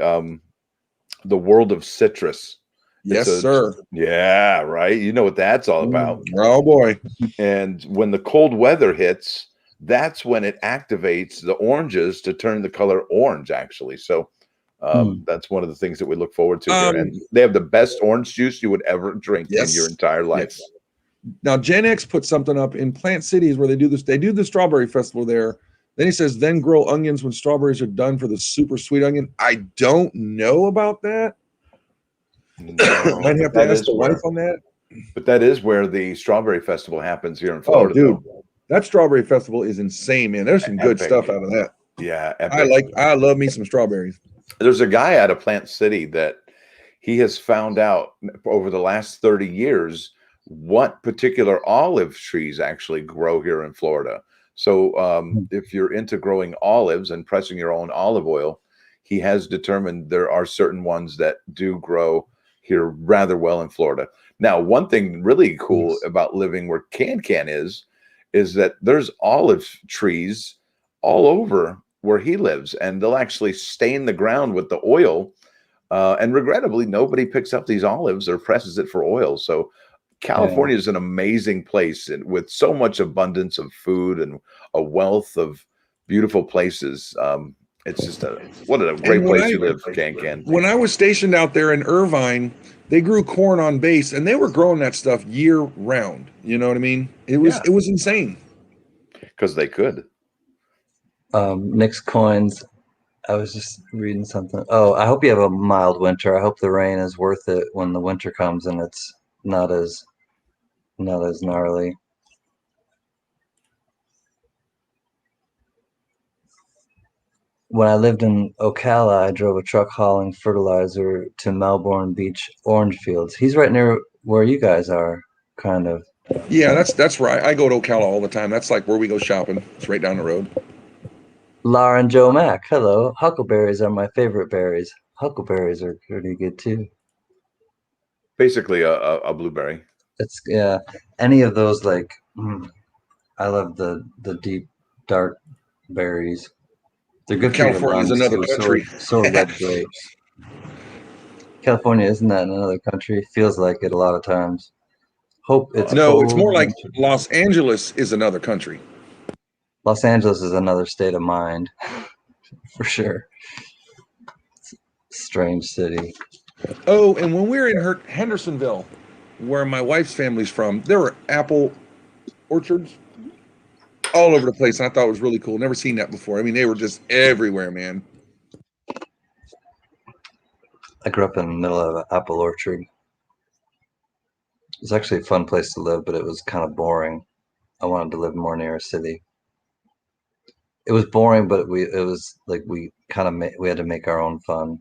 World of Citrus. Yes, sir. Yeah, right. You know what that's all about. Oh boy. And when the cold weather hits, that's when it activates the oranges to turn the color orange, actually. So that's one of the things that we look forward to here. And they have the best orange juice you would ever drink in your entire life. Yes. Now, Gen X put something up in Plant Cities where they do this. They do the strawberry festival there. Then he says, then grow onions when strawberries are done for the super sweet onion. I don't know about that. No, might have to ask the wife on that. But that is where the strawberry festival happens here in Florida. Oh, dude, that strawberry festival is insane, man. There's some good stuff out of that. Yeah, I love me some strawberries. There's a guy out of Plant City that he has found out over the last 30 years what particular olive trees actually grow here in Florida. So if you're into growing olives and pressing your own olive oil, he has determined there are certain ones that do grow here rather well in Florida. Now, one thing really cool about living where CanCan is that there's olive trees all over where he lives, and they'll actually stain the ground with the oil. And regrettably, nobody picks up these olives or presses it for oil. So California is an amazing place with so much abundance of food and a wealth of beautiful places. It's just what a great place to live, CanCan. When I was stationed out there in Irvine, they grew corn on base, and they were growing that stuff year round. You know what I mean? It was insane. Because they could. Nick's Coins. I was just reading something. Oh, I hope you have a mild winter. I hope the rain is worth it when the winter comes and it's not as gnarly. When I lived in Ocala, I drove a truck hauling fertilizer to Melbourne Beach orange fields. He's right near where you guys are, kind of. Yeah, that's right. I go to Ocala all the time. That's like where we go shopping. It's right down the road. Lara and Joe Mack, hello. Huckleberries are my favorite berries. Huckleberries are pretty good too. Basically a blueberry. It's any of those, like I love the deep dark berries. They're good. California is another country. So red grapes. California, isn't that another country? Feels like it a lot of times. Hope it's it's more like Los Angeles is another country. Los Angeles is another state of mind, for sure. It's a strange city. Oh, and when we were in Hendersonville, where my wife's family's from, there were apple orchards all over the place, and I thought it was really cool. Never seen that before. I mean, they were just everywhere, man. I grew up in the middle of an apple orchard. It was actually a fun place to live, but it was kind of boring. I wanted to live more near a city. It was boring, but we had to make our own fun.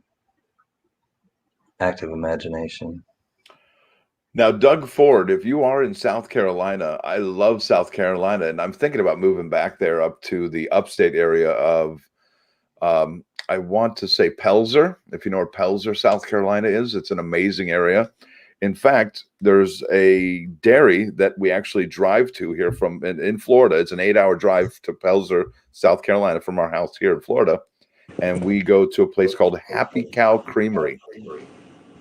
Active imagination. Now, Doug Ford, if you are in South Carolina, I love South Carolina, and I'm thinking about moving back there up to the upstate area of, I want to say Pelzer. If you know where Pelzer, South Carolina is, it's an amazing area. In fact, there's a dairy that we actually drive to here from in Florida. It's an 8-hour drive to Pelzer, South Carolina, from our house here in Florida. And we go to a place called Happy Cow Creamery.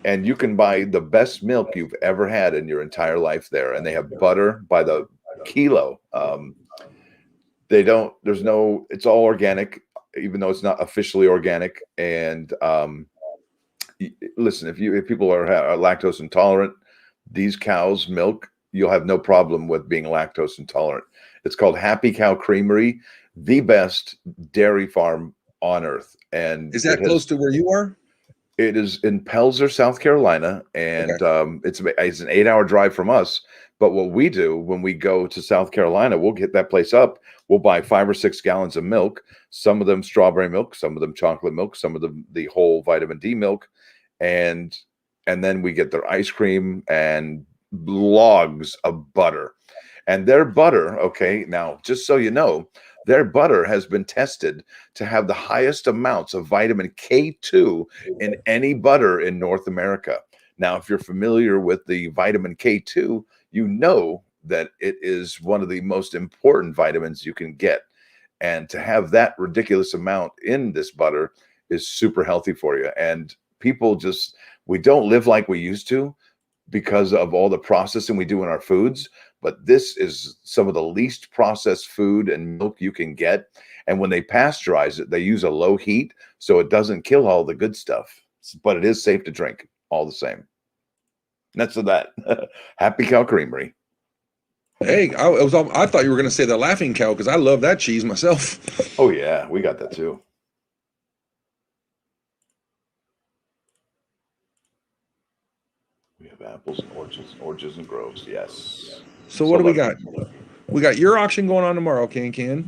And you can buy the best milk you've ever had in your entire life there. And they have butter by the kilo. It's all organic, even though it's not officially organic. And listen, if people are lactose intolerant, these cows' milk, you'll have no problem with being lactose intolerant. It's called Happy Cow Creamery, the best dairy farm on earth. And is that close to where you are? It is in Pelzer, South Carolina, and it's an 8-hour drive from us. But what we do when we go to South Carolina, we'll get that place up. We'll buy 5 or 6 gallons of milk, some of them strawberry milk, some of them chocolate milk, some of them the whole vitamin D milk, and then we get their ice cream and logs of butter. And their butter, okay, now just so you know, their butter has been tested to have the highest amounts of vitamin K2 in any butter in North America. Now, if you're familiar with the vitamin K2, you know that it is one of the most important vitamins you can get. And to have that ridiculous amount in this butter is super healthy for you. And people we don't live like we used to because of all the processing we do in our foods. But this is some of the least processed food and milk you can get. And when they pasteurize it, they use a low heat, so it doesn't kill all the good stuff. But it is safe to drink all the same. That's that. Happy Cow Creamery. Hey, I thought you were going to say the Laughing Cow because I love that cheese myself. Oh, yeah. We got that too. We have apples and orchards and groves. Yes. So what do we got? We got your auction going on tomorrow, CanCan.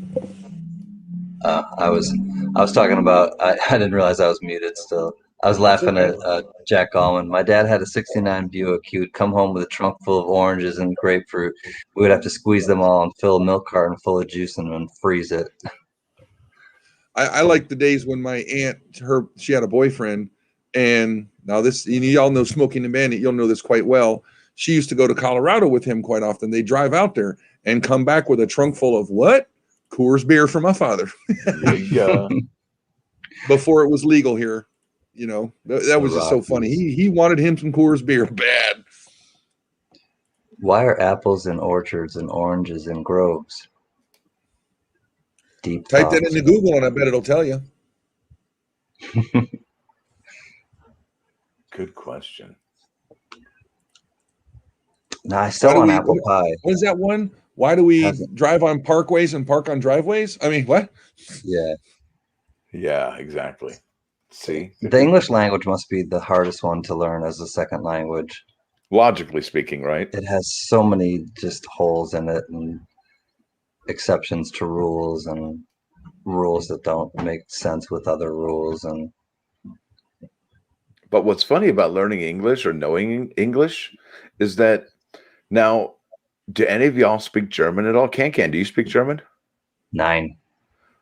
I was talking about. I didn't realize I was muted still. I was laughing at Jack Allman. My dad had a '69 Buick. He would come home with a trunk full of oranges and grapefruit. We would have to squeeze them all and fill a milk carton full of juice in them and freeze it. I like the days when my aunt, she had a boyfriend, and now this, y'all know Smoking the Bandit, you'll know this quite well. She used to go to Colorado with him quite often. They drive out there and come back with a trunk full of what? Coors beer for my father. Yeah. Before it was legal here. You know, that was just so funny. He wanted him some Coors beer bad. Why are apples in orchards and oranges in groves? Deep Type thoughts. that into Google and I bet it'll tell you. Good question. No, I still want apple pie. What is that one? Why do we drive on parkways and park on driveways? I mean, what? Yeah. Yeah, exactly. See? The English language must be the hardest one to learn as a second language. Logically speaking, right? It has so many just holes in it and exceptions to rules and rules that don't make sense with other rules. But what's funny about learning English or knowing English is that now, do any of y'all speak German at all? CanCan, do you speak German? 9.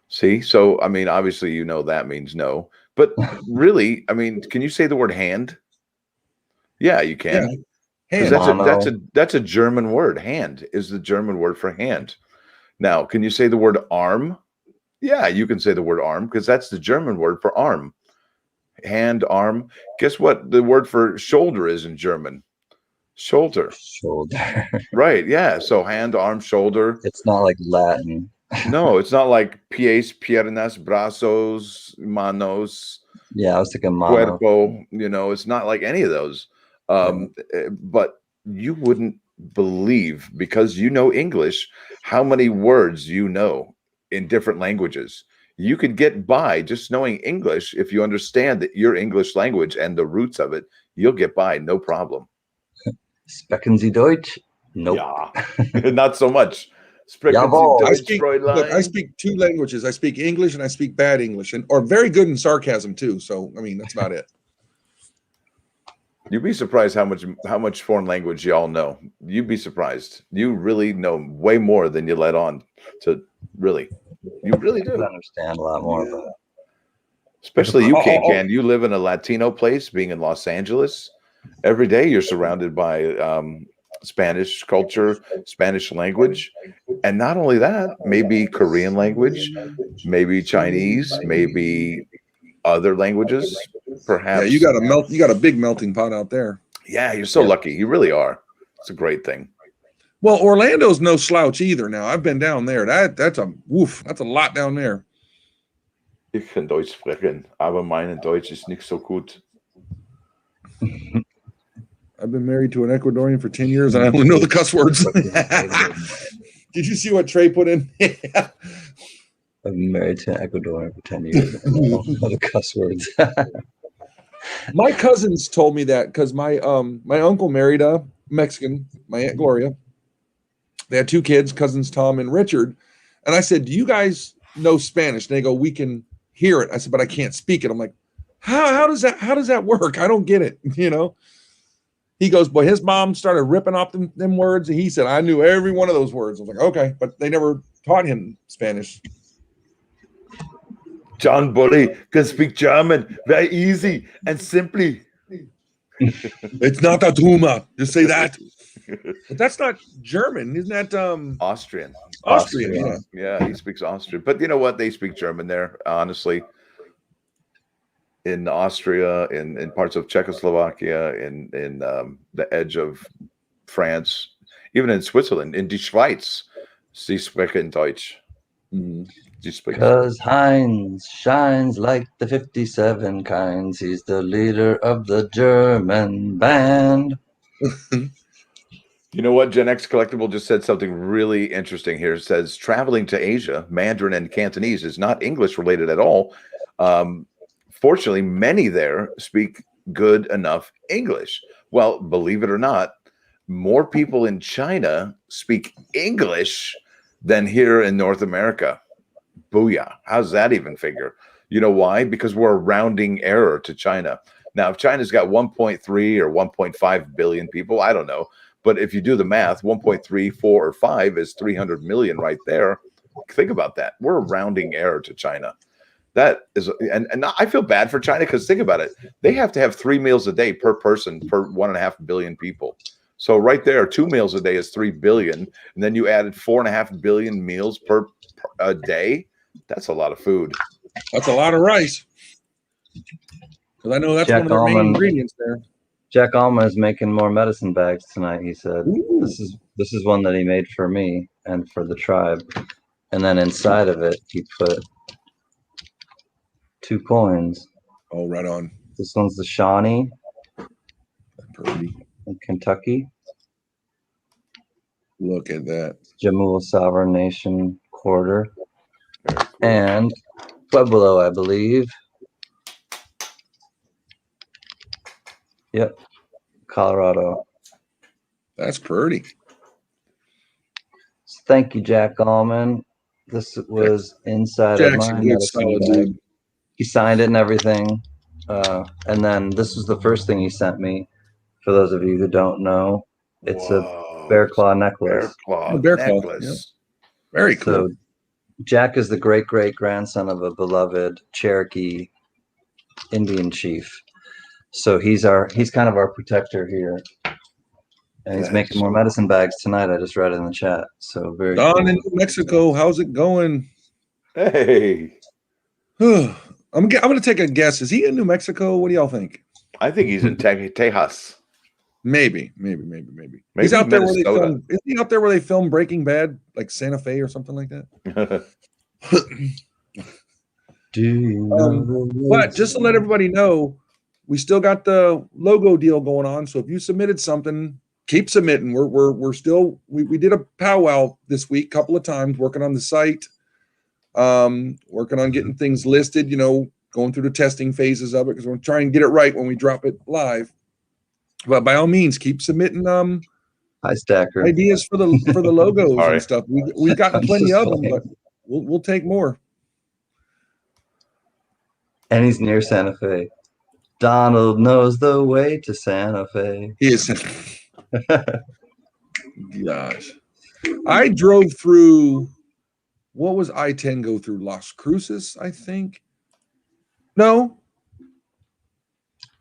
See? So, I mean, obviously, you know that means no. But really, I mean, can you say the word hand? Yeah, you can. Yeah. Hand. That's a German word. Hand is the German word for hand. Now, can you say the word arm? Yeah, you can say the word arm because that's the German word for arm. Hand, arm. Guess what the word for shoulder is in German? Shoulder. Shoulder. Right, yeah. So hand, arm, shoulder. It's not like Latin. No, it's not like pies, piernas, brazos, manos. Yeah, I was thinking mano. Cuerpo, it's not like any of those. But you wouldn't believe, because you know English, how many words you know in different languages. You could get by just knowing English. If you understand that your English language and the roots of it, you'll get by no problem. Sprechen Sie Deutsch? Nope. Yeah, not so much. I speak 2 languages. I speak English and I speak bad English, or very good in sarcasm too. So, I mean, that's about it. You'd be surprised how much foreign language y'all know. You'd be surprised. You really know way more than you let on to. Really, you really do. I understand a lot more. But... Especially you, CanCan. You live in a Latino place, being in Los Angeles. Every day you're surrounded by Spanish culture, Spanish language, and not only that, maybe Korean language, maybe Chinese, maybe other languages, perhaps. Yeah, you got a big melting pot out there. Yeah, you're so lucky. You really are. It's a great thing. Well, Orlando's no slouch either. Now I've been down there. That's a lot down there. Ich kann Deutsch sprechen, aber mein Deutsch ist nicht so gut. I've been married to an Ecuadorian for 10 years and I only know the cuss words. Did you see what Trey put in? I've been married to an Ecuadorian for 10 years and I don't know the cuss words. My cousins told me that because my uncle married a Mexican, my Aunt Gloria. They had 2 kids, cousins Tom and Richard. And I said, do you guys know Spanish? And they go, we can hear it. I said, but I can't speak it. I'm like, how does that work? I don't get it. He goes, boy, his mom started ripping off them words. And he said, I knew every one of those words. I was like, okay, but they never taught him Spanish. John Bully can speak German very easy and simply. It's not a tumor. Just say that. But that's not German, isn't that Austrian? Austrian? Yeah, he speaks Austrian. But you know what? They speak German there, honestly. In Austria, in parts of Czechoslovakia, in the edge of France, even in Switzerland, in die Schweiz, sie sprechen Deutsch. Mm-hmm. Because Heinz shines like the 57 kinds. He's the leader of the German band. You know what? Gen X Collectible just said something really interesting here. It says traveling to Asia, Mandarin and Cantonese is not English related at all. Fortunately, many there speak good enough English. Well, believe it or not, more people in China speak English than here in North America. Booyah. How's that even figure? You know why? Because we're a rounding error to China. Now, if China's got 1.3 or 1.5 billion people, I don't know. But if you do the math, 1.3, 4, or 5 is 300 million right there. Think about that. We're a rounding error to China. That is, and I feel bad for China because think about it. They have to have 3 meals a day per person per 1.5 billion people. So right there, 2 meals a day is 3 billion. And then you added 4.5 billion meals per a day. That's a lot of food. That's a lot of rice. Because I know that's Jack one of their main ingredients there. Jack Alma is making more medicine bags tonight. He said, "This is one that he made for me and for the tribe." And then inside of it, he put 2 coins. Oh, right on. This one's the Shawnee Pretty. in Kentucky. Look at that. Jamul Sovereign Nation quarter. Cool. And Pueblo, I believe. Yep. Colorado. That's pretty. Thank you, Jack Allman. This was inside of my medicine bag. He signed it and everything. And then this was the first thing he sent me. For those of you who don't know, it's a bear claw necklace. Bear claw necklace. Yep. Very cool. So Jack is the great-great-grandson of a beloved Cherokee Indian chief. So he's kind of our protector here. And he's making more medicine bags tonight. I just read it in the chat. So very Don cool. in New Mexico, how's it going? Hey. I'm going to take a guess. Is he in New Mexico? What do y'all think? I think he's in Tejas. Maybe. He's out there where they film. Is he out there where they film Breaking Bad, like Santa Fe or something like that? But just to let everybody know, we still got the logo deal going on. So if you submitted something, keep submitting. We're still we did a powwow this week, couple of times, working on the site, working on getting things listed. Going through the testing phases of it because we're trying to get it right when we drop it live. But by all means, keep submitting Hi, Stacker. ideas for the logos and stuff. We've gotten plenty of them, but we'll take more. And he's near Santa Fe. Donald knows the way to Santa Fe. He is. Gosh, I drove through. What was I-10 go through? Las Cruces, I think. No.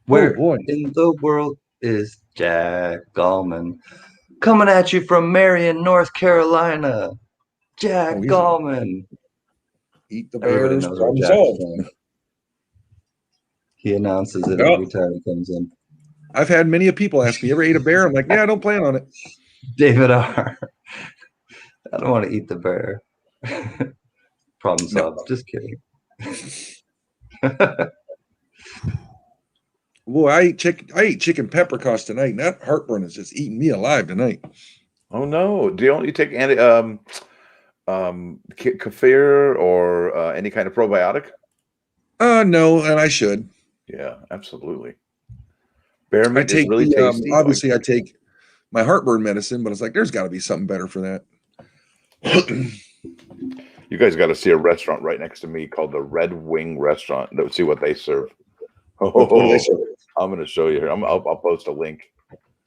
Where in the world is Jack Gallman? Coming at you from Marion, North Carolina. Jack Gallman. Eat the bears. Problem solved. He announces it every time he comes in. I've had many people ask me, "You ever ate a bear?" I'm like, "Yeah, I don't plan on it." David R. I don't want to eat the bear. Problem solved. Just kidding. Boy, I ate chicken peppercorns tonight, and that heartburn is just eating me alive tonight. Oh no! Do you take kefir or any kind of probiotic? No, and I should. Yeah, absolutely. Bear meat is really tasty. Obviously, I take my heartburn medicine, but it's like there's got to be something better for that. You guys got to see a restaurant right next to me called the Red Wing Restaurant. Let's see what they serve. I'm going to show you here. I'll post a link.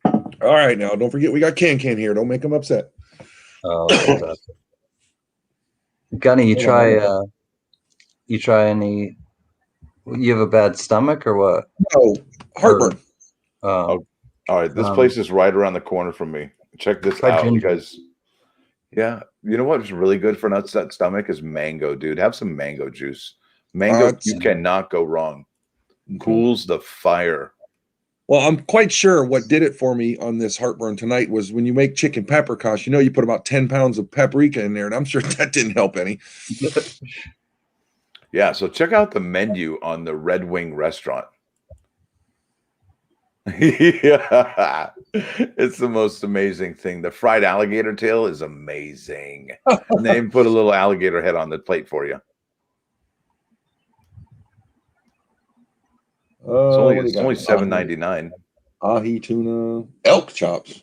All right, now don't forget we got CanCan here. Don't make them upset. Gunny, you try any? You have a bad stomach or what? No, heartburn. All right, this place is right around the corner from me. Check this Try out, ginger. because yeah, you know what's really good for an upset stomach is mango, dude. Have some mango juice. Mango, you cannot go wrong. Cools the fire. Well, I'm quite sure what did it for me on this heartburn tonight was when you make chicken paprikash, you put about 10 pounds of paprika in there, and I'm sure that didn't help any. Yeah, so check out the menu on the Red Wing restaurant. Yeah, it's the most amazing thing. The fried alligator tail is amazing. And they even put a little alligator head on the plate for you. It's only $7.99. Ahi tuna, elk chops,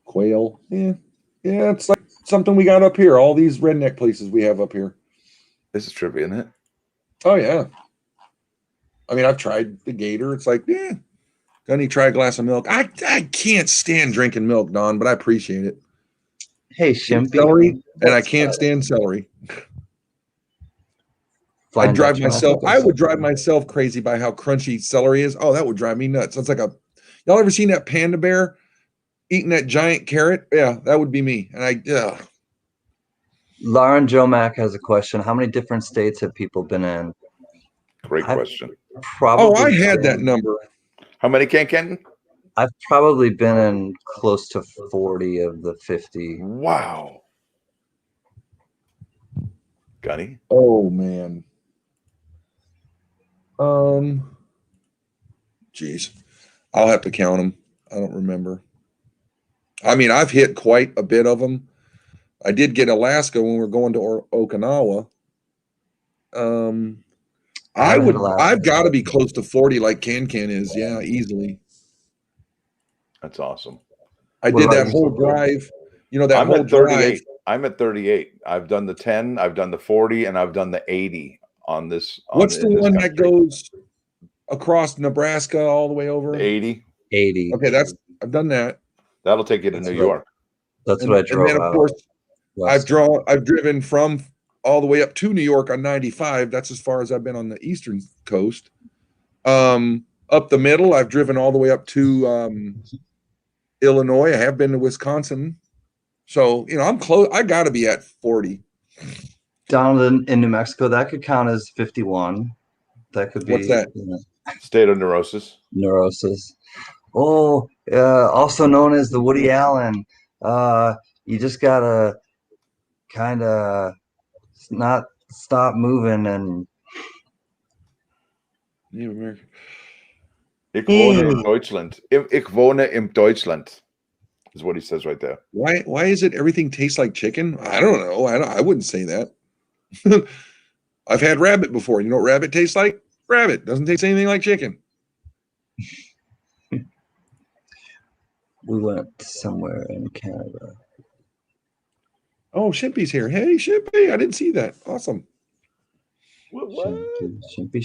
quail. Yeah, it's like something we got up here. All these redneck places we have up here. This is trippy, isn't it? Oh yeah. I mean, I've tried the gator. It's like, Gunny, try a glass of milk. I can't stand drinking milk, Don, but I appreciate it. Hey, Shimpy. Celery, and I can't stand celery. I would drive myself crazy by how crunchy celery is. Oh, that would drive me nuts. It's like y'all ever seen that panda bear eating that giant carrot? Yeah, that would be me. And Lauren Jomack has a question. How many different states have people been in? Great question. I had that number. How many CanCan? I've probably been in close to 40 of the 50. Wow. Gunny? Oh, man. Geez. I'll have to count them. I don't remember. I mean, I've hit quite a bit of them. I did get Alaska when we were going to Okinawa. I've got to be close to 40 like CanCan is. Yeah, easily. That's awesome. I did that whole drive. That whole drive. I'm at 38. I've done the 10, I've done the 40, and I've done the 80 on this. What's the one that goes across Nebraska all the way over? 80. Okay, I've done that. That'll take you to New York. That's what I drove. And then, of course, I've driven from all the way up to New York on 95. That's as far as I've been on the eastern coast. Up the middle, I've driven all the way up to Illinois. I have been to Wisconsin. So, I'm close. I got to be at 40. Down in New Mexico, that could count as 51. That could be. What's that? State of neurosis. Oh, also known as the Woody Allen. You just got to kind of not stop moving and. Native American. Ich wohne in Deutschland. Ich wohne in Deutschland is what he says right there. Why is it everything tastes like chicken? I don't know. I wouldn't say that. I've had rabbit before. You know what rabbit tastes like? Rabbit doesn't taste anything like chicken. We went somewhere in Canada. Oh, Shimpy's here. Hey, Shimpy. I didn't see that. Awesome. Shimpy.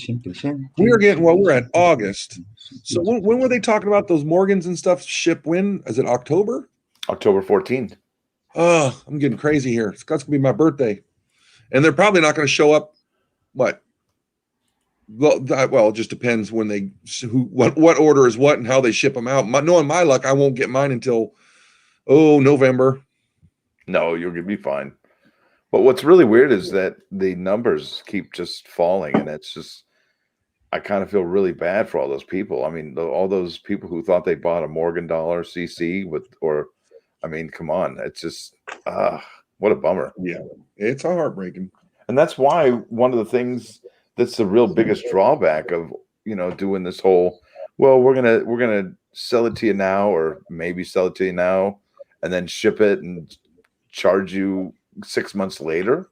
We're at August. So when were they talking about those Morgans and stuff ship when? Is it October? October 14th. Oh, I'm getting crazy here. It's going to be my birthday. And they're probably not going to show up. What? Well, it just depends when what order is what and how they ship them out. Knowing my luck, I won't get mine until November. No, you're gonna be fine. But what's really weird is that the numbers keep just falling, and it's just I kind of feel really bad for all those people. I mean, all those people who thought they bought a Morgan Dollar CC come on, it's just what a bummer. Yeah, it's heartbreaking. And that's why one of the things that's the real biggest drawback of doing this whole we're gonna sell it to you now, or maybe sell it to you now and then ship it and charge you 6 months later.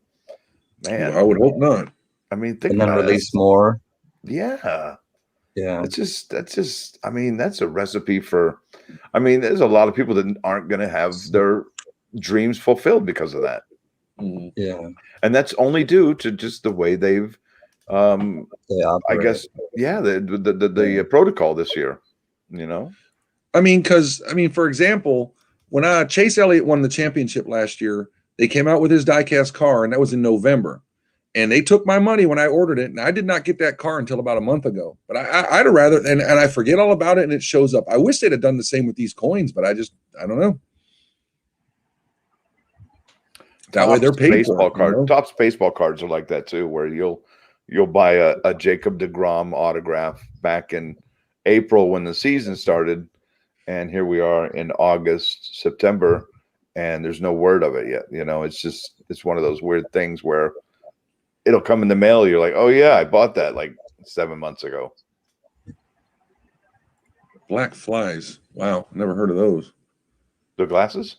Man, I would hope not. I mean, think and then release more. Yeah. That's a recipe for. I mean, there's a lot of people that aren't going to have their dreams fulfilled because of that. Yeah, and that's only due to just the way they've. I guess, the protocol this year, for example, when Chase Elliott won the championship last year, they came out with his diecast car, and that was in November. and they took my money when I ordered it, and I did not get that car until about a month ago. But I'd have rather, and I forget all about it, and it shows up. I wish they'd have done the same with these coins, but I don't know. That way they're paid baseball for it, card. Topps baseball cards are like that too, where you'll buy a Jacob deGrom autograph back in April when the season started, and here we are in August, September, and there's no word of it yet. It's one of those weird things where it'll come in the mail. You're like, oh yeah, I bought that like 7 months ago. Black flies. Wow, never heard of those. The glasses?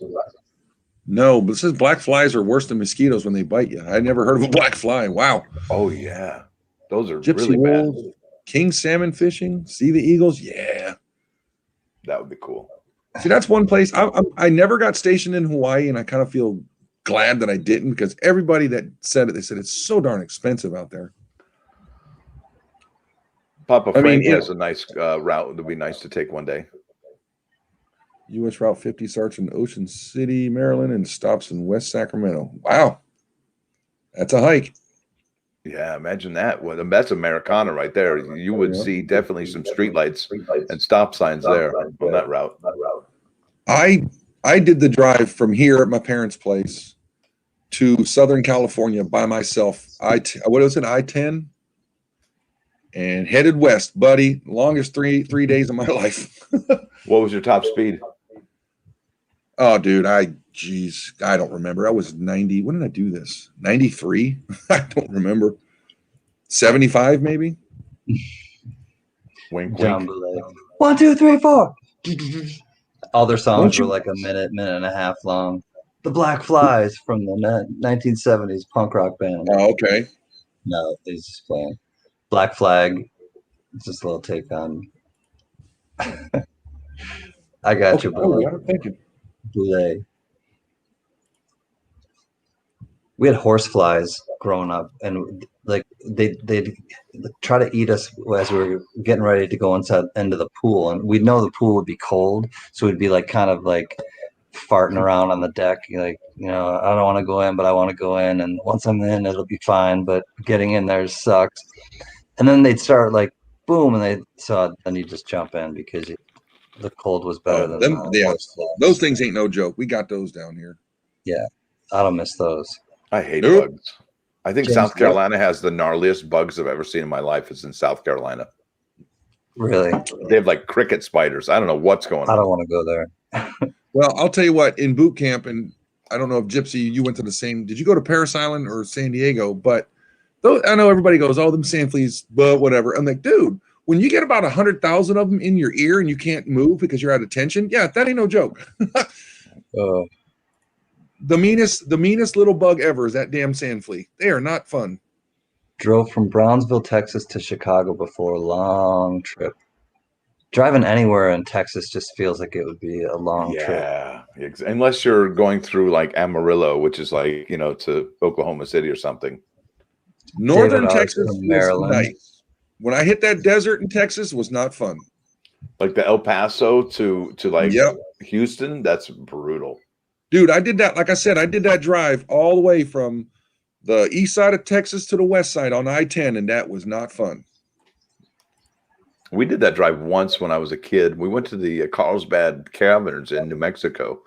No, but it says black flies are worse than mosquitoes when they bite you. I never heard of a black fly. Wow. Oh yeah, those are Gypsy really wolves, bad. King salmon fishing, see the eagles. Yeah, that would be cool. See, that's one place I never got stationed in Hawaii, and I kind of feel glad that I didn't, because everybody that said it, they said it's so darn expensive out there. Papa Frank has a nice route. It'd be nice to take one day. U.S. Route 50 starts in Ocean City, Maryland, and stops in West Sacramento. Wow, that's a hike. Yeah, imagine that. Well, that's Americana right there. You would see definitely some streetlights and stop signs there on that route. I did the drive from here at my parents' place to Southern California by myself. What was it, I-10? And headed west, buddy. Longest three days of my life. What was your top speed? Oh, dude, I don't remember. I was 90. When did I do this? 93? I don't remember. 75, maybe? Wink, John wink. Boulay. 1, 2, 3, 4. All their songs were like a minute and a half long. The Black Flies from the 1970s punk rock band. Oh, okay. No, he's just playing. Black Flag. It's just a little take on. I got you, Boulay. Thank you. Boulay. We had horseflies growing up, and like they'd try to eat us as we were getting ready to go into the pool, and we'd know the pool would be cold, so we'd be like kind of like farting around on the deck, like, I don't want to go in, but I want to go in, and once I'm in, it'll be fine, but getting in there sucks. And then they'd start like boom, and then you just jump in because the cold was better than them. Yeah, those things ain't no joke. We got those down here. Yeah, I don't miss those. I hate bugs. I think South Carolina has the gnarliest bugs I've ever seen in my life. It's in South Carolina. Really? They have like cricket spiders. I don't know what's going on. I don't want to go there. Well, I'll tell you what, in boot camp, and I don't know if Gypsy, you went to the same, did you go to Paris Island or San Diego? But I know everybody goes, oh, them sand fleas, but whatever. I'm like, dude, when you get about 100,000 of them in your ear and you can't move because you're out of tension, yeah, that ain't no joke. The meanest little bug ever is that damn sand flea. They are not fun. Drove from Brownsville, Texas to Chicago before a long trip. Driving anywhere in Texas just feels like it would be a long trip. Yeah, unless you're going through like Amarillo, which is like, to Oklahoma City or something. Northern Texas was nice. When I hit that desert in Texas, it was not fun. Like the El Paso to like Houston, that's brutal. Dude, I did that. Like I said, I did that drive all the way from the east side of Texas to the west side on I-10, and that was not fun. We did that drive once when I was a kid. We went to the Carlsbad Caverns in New Mexico.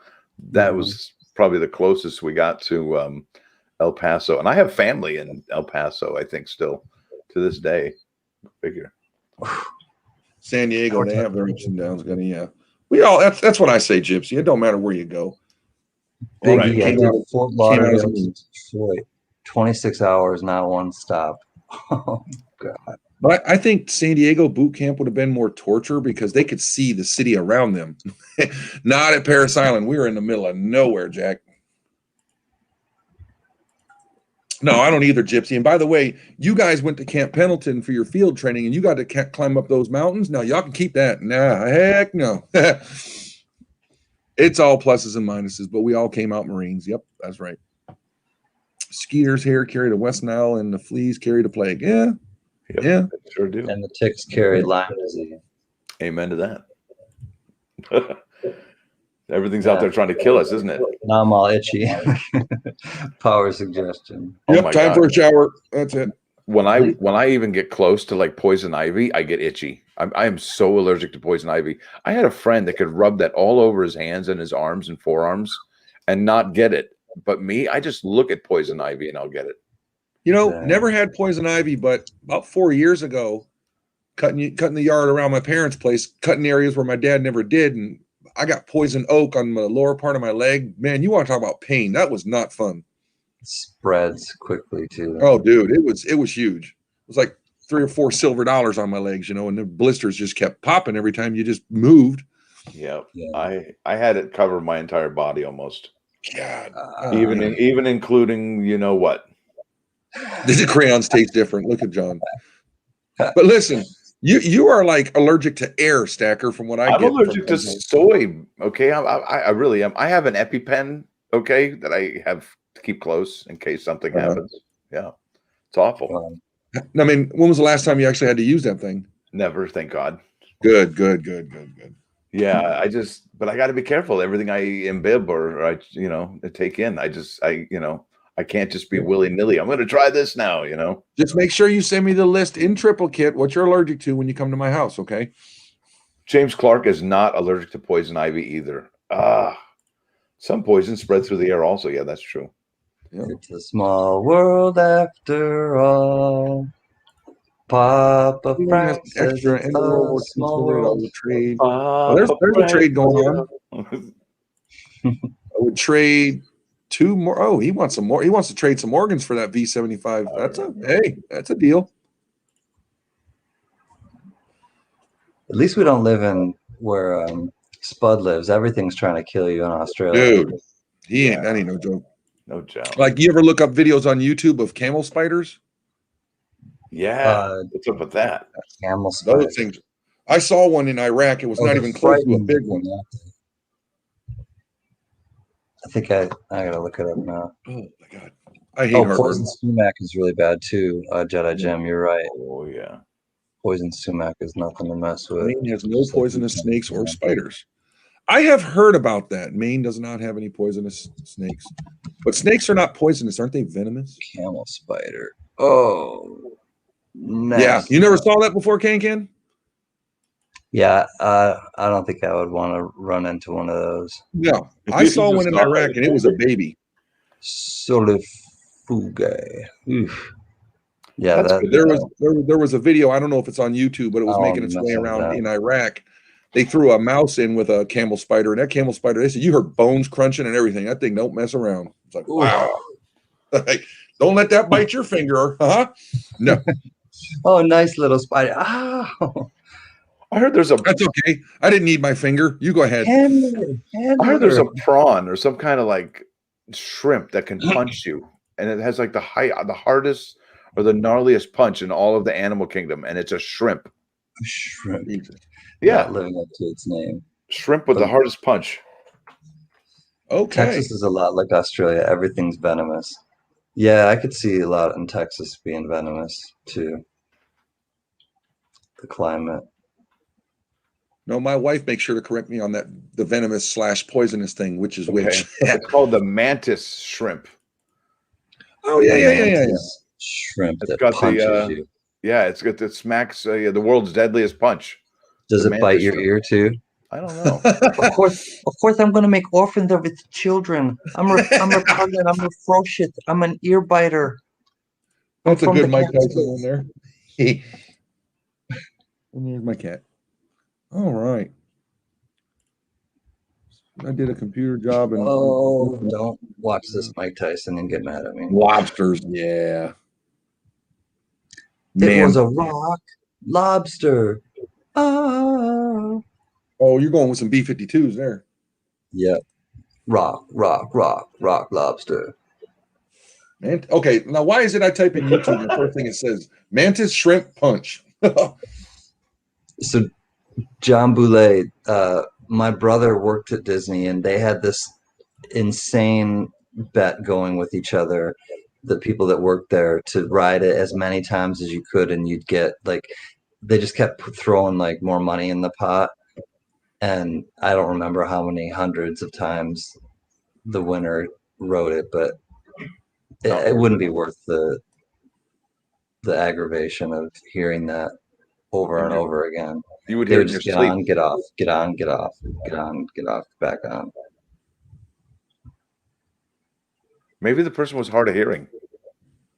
That was probably the closest we got to El Paso. And I have family in El Paso, I think, still to this day. Figure. San Diego, they have their ups and downs, Gunny. Yeah. That's what I say, Gypsy. It don't matter where you go. Biggie, I did Fort Lauderdale to Detroit. 26 hours, not one stop. Oh, God. But I think San Diego boot camp would have been more torture because they could see the city around them. Not at Paris Island. We were in the middle of nowhere, Jack. No, I don't either, Gypsy. And by the way, you guys went to Camp Pendleton for your field training, and you got to climb up those mountains. Now, y'all can keep that. Nah, heck no. It's all pluses and minuses, but we all came out Marines. Yep, that's right. Skeeter's hair carried a West Nile, and the fleas carried a plague. Yeah. Yep, yeah, sure do. And the ticks carry Lyme disease. Amen to that. Everything's out there trying to kill us, isn't it? Now I'm all itchy. Power suggestion. Oh Yep, my time God. for a shower. That's it. When I even get close to like poison ivy, I get itchy. I am so allergic to poison ivy. I had a friend that could rub that all over his hands and his arms and forearms and not get it. But me, I just look at poison ivy and I'll get it. You know, never had poison ivy, but about 4 years ago, cutting the yard around my parents' place, cutting areas where my dad never did, and I got poison oak on the lower part of my leg. Man, you want to talk about pain? That was not fun. It spreads quickly too. Oh, dude, it was huge. It was like $3 or $4 silver on my legs, and the blisters just kept popping every time you just moved. Yeah. I had it cover my entire body almost. God, even including what? The crayons taste different. Look at John. But listen, you are like allergic to air, Stacker. From what I'm allergic to soy. Okay, I really am. I have an EpiPen. Okay, that I have to keep close in case something happens. Yeah, it's awful. I mean, when was the last time you actually had to use that thing? Never, thank God. Good. Yeah, but I got to be careful. Everything I imbibe or I take in, I can't just be willy-nilly. I'm going to try this now, Just make sure you send me the list in triplicate what you're allergic to when you come to my house, okay? James Clark is not allergic to poison ivy either. Some poison spread through the air also. Yeah, that's true. Yeah. It's a small world after all. Papa Frank says extra it's a small world. Trade. There's a trade going on. I would trade 2 more. Oh, he wants some more. He wants to trade some organs for that V75. That's a deal. At least we don't live in where Spud lives. Everything's trying to kill you in Australia. Dude, that ain't no joke. No joke. Like, you ever look up videos on YouTube of camel spiders? Yeah. What's up with that? Camel spiders. Those things. I saw one in Iraq. It was not even close to a big one. I think I gotta look it up now. Oh my God. I hate heartburn. Poison sumac is really bad too. Jedi Jim, you're right. Oh yeah. Poison sumac is nothing to mess with. Maine has no poisonous snakes or spiders. I have heard about that. Maine does not have any poisonous snakes. But snakes are not poisonous. Aren't they venomous? Camel spider. Oh. Nasty. Yeah. You never saw that before, CanCan? Yeah. I don't think I would want to run into one of those. No. I saw one in Iraq and it was a baby. Solifuge. Oof. Yeah, there was a video. I don't know if it's on YouTube, but it was making its way around in Iraq. They threw a mouse in with a camel spider, and that camel spider, they said you heard bones crunching and everything. That thing don't mess around. It's like, wow. Like, don't let that bite your finger, huh? No. Oh, nice little spider. Oh. I heard there's That's okay. I didn't need my finger. You go ahead. I heard there's a prawn or some kind of like shrimp that can punch you, and it has like the hardest or the gnarliest punch in all of the animal kingdom, and it's a shrimp. A shrimp. Yeah, not living up to its name. Shrimp with the hardest punch. Okay. Texas is a lot like Australia. Everything's venomous. Yeah, I could see a lot in Texas being venomous too. The climate. No, my wife makes sure to correct me on that, the venomous / poisonous thing, which is which. It's called the mantis shrimp. Oh yeah. Shrimp that punches you. Yeah, it's got that smacks the world's deadliest punch. Does it bite your ear too? I don't know. Of course, I'm going to make orphans of its children. I'm repugnant. I'm ferocious. I'm an ear biter. That's a good Mike Tyson in there. And there's my cat. All right. I did a computer job and don't watch this Mike Tyson and get mad at me. Lobsters, yeah. It was a rock lobster. Oh, you're going with some B-52s there. Yep. Rock lobster. Man, okay, now why is it I type in YouTube the first thing it says mantis shrimp punch? So John Boulay, my brother worked at Disney, and they had this insane bet going with each other, the people that worked there, to ride it as many times as you could, and you'd get like, they just kept throwing like more money in the pot, and I don't remember how many hundreds of times the winner rode it, but it wouldn't be worth the aggravation of hearing that over and over again. You would They hear would it in your just get sleep. on, get off, get on, get off, get on, get off, back on. Maybe the person was hard of hearing.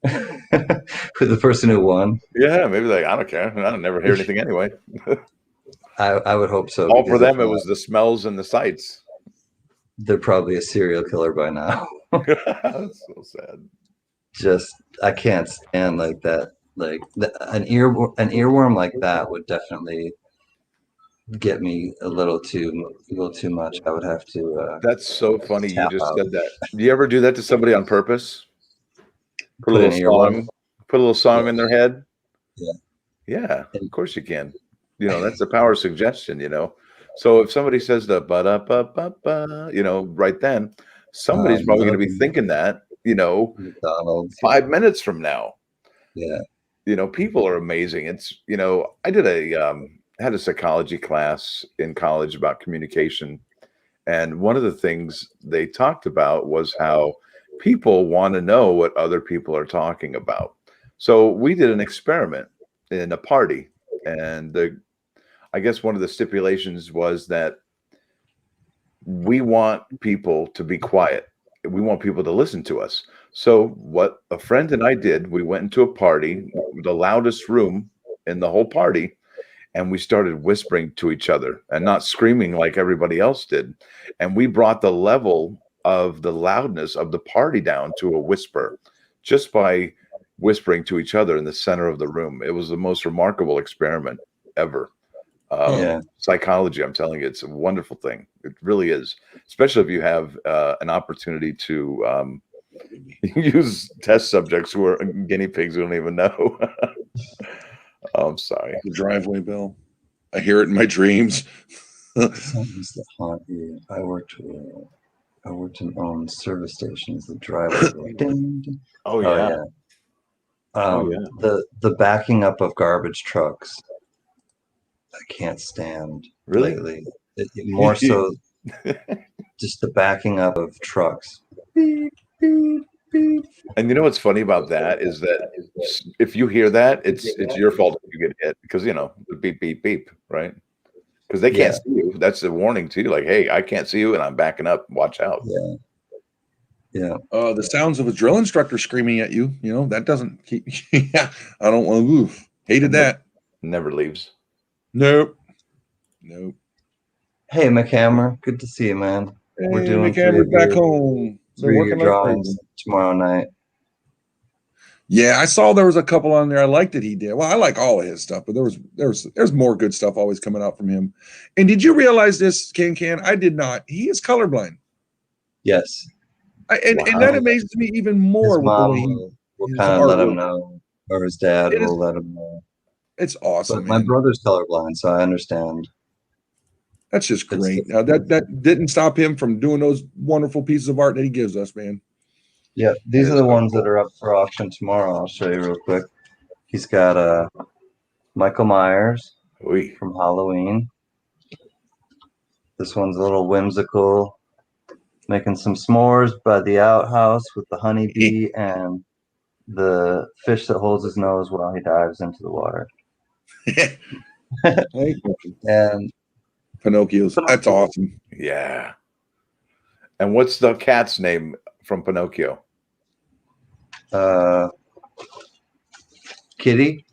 For the person who won. Yeah, maybe like, I don't care. I don't never hear anything anyway. I would hope so. All for them, it was the smells and the sights. They're probably a serial killer by now. That's so sad. Just I can't stand like that. Like an earworm like that would definitely get me a little too much. I would have to. That's so funny. You just out. said that. Do you ever do that to somebody on purpose? Put a Put an little song. Put a little song in their head. Yeah. Yeah, of course you can. You know, that's the power of suggestion, you know. So if somebody says the ba-da-ba-ba-ba, you know, right then, somebody's probably going to be thinking that, you know, McDonald's. 5 minutes from now. Yeah. You know, people are amazing. It's, you know, I did had a psychology class in college about communication. And one of the things they talked about was how people want to know what other people are talking about. So we did an experiment in a party, and I guess one of the stipulations was that we want people to be quiet. We want people to listen to us. So what a friend and I did, we went into a party, the loudest room in the whole party, and we started whispering to each other and not screaming like everybody else did. And we brought the level of the loudness of the party down to a whisper just by whispering to each other in the center of the room. It was the most remarkable experiment ever. Psychology, I'm telling you, it's a wonderful thing. It really is, especially if you have an opportunity to use test subjects who are guinea pigs who don't even know. Oh, I'm sorry. The driveway bell. I hear it in my dreams. Something's that haunt you. I worked in service stations. The driveway. Ding, ding. Oh yeah. The backing up of garbage trucks. I can't stand lately. More so, just the backing up of trucks. Beep, beep, beep. And you know what's funny about that is that if you hear that, it's your fault if you get hit because you know the beep beep beep, right? Because they can't see you. That's a warning to you, like, hey, I can't see you, and I'm backing up. Watch out. Yeah. The sounds of a drill instructor screaming at you, you know, that doesn't keep. Yeah, I don't want to move. Hated that. Never leaves. Nope. Hey, McHammer, good to see you, man. Hey, We're doing McHammer's back home. They're working like drawings tomorrow night. Yeah, I saw there was a couple on there. I liked that he did. Well, I like all of his stuff, but there's more good stuff always coming out from him. And did you realize this, CanCan? I did not. He is colorblind. Yes. And that amazes me even more. His mom will kind of let him know, or his dad will let him know. It's awesome. But my brother's colorblind, so I understand. That's just great. That didn't stop him from doing those wonderful pieces of art that he gives us, man. Yeah, these are the ones that are up for auction tomorrow. I'll show you real quick. He's got Michael Myers from Halloween. This one's a little whimsical, making some s'mores by the outhouse with the honeybee and the fish that holds his nose while he dives into the water. And Pinocchio's. That's awesome. Yeah. And what's the cat's name from Pinocchio? Kitty?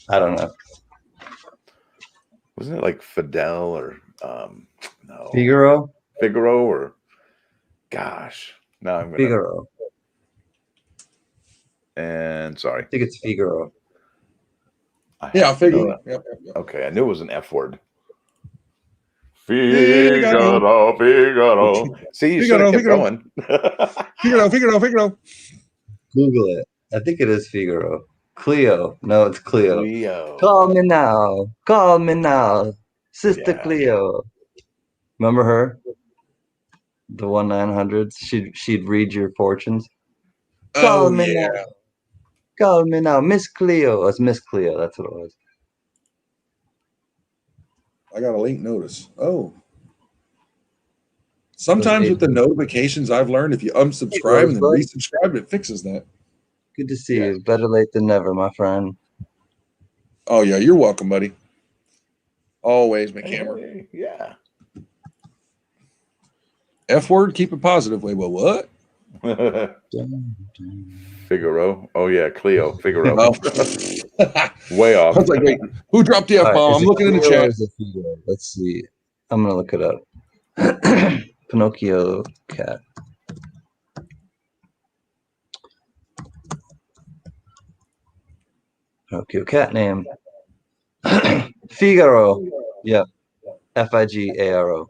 I don't know. Wasn't it like Fidel or no? Figaro or gosh. No, I'm gonna Figaro. And sorry. I think it's Figaro. Figaro. Yep. Okay, I knew it was an F word. Figaro. See, you should have kept going. Figaro. Google it. I think it is Figaro. Cleo. No, it's Cleo. Cleo. Call me now. Sister Cleo. Remember her? The 1-900s. She'd read your fortunes. Call me now. Miss Cleo. It's Miss Cleo. That's what it was. I got a link notice. Oh. Sometimes with the notifications, I've learned if you unsubscribe and then resubscribe, it fixes that. Good to see you. Better late than never, my friend. Oh, yeah. You're welcome, buddy. Always, McHammer. Yeah. F word, keep it positive. Wait, well, what? Figaro. Oh, yeah. Cleo. Figaro. Oh. Way off. I was like, wait, who dropped the F-bomb? I'm looking in the chat. Let's see. I'm going to look it up. Pinocchio cat. Pinocchio cat name. Figaro. Yep. Figaro.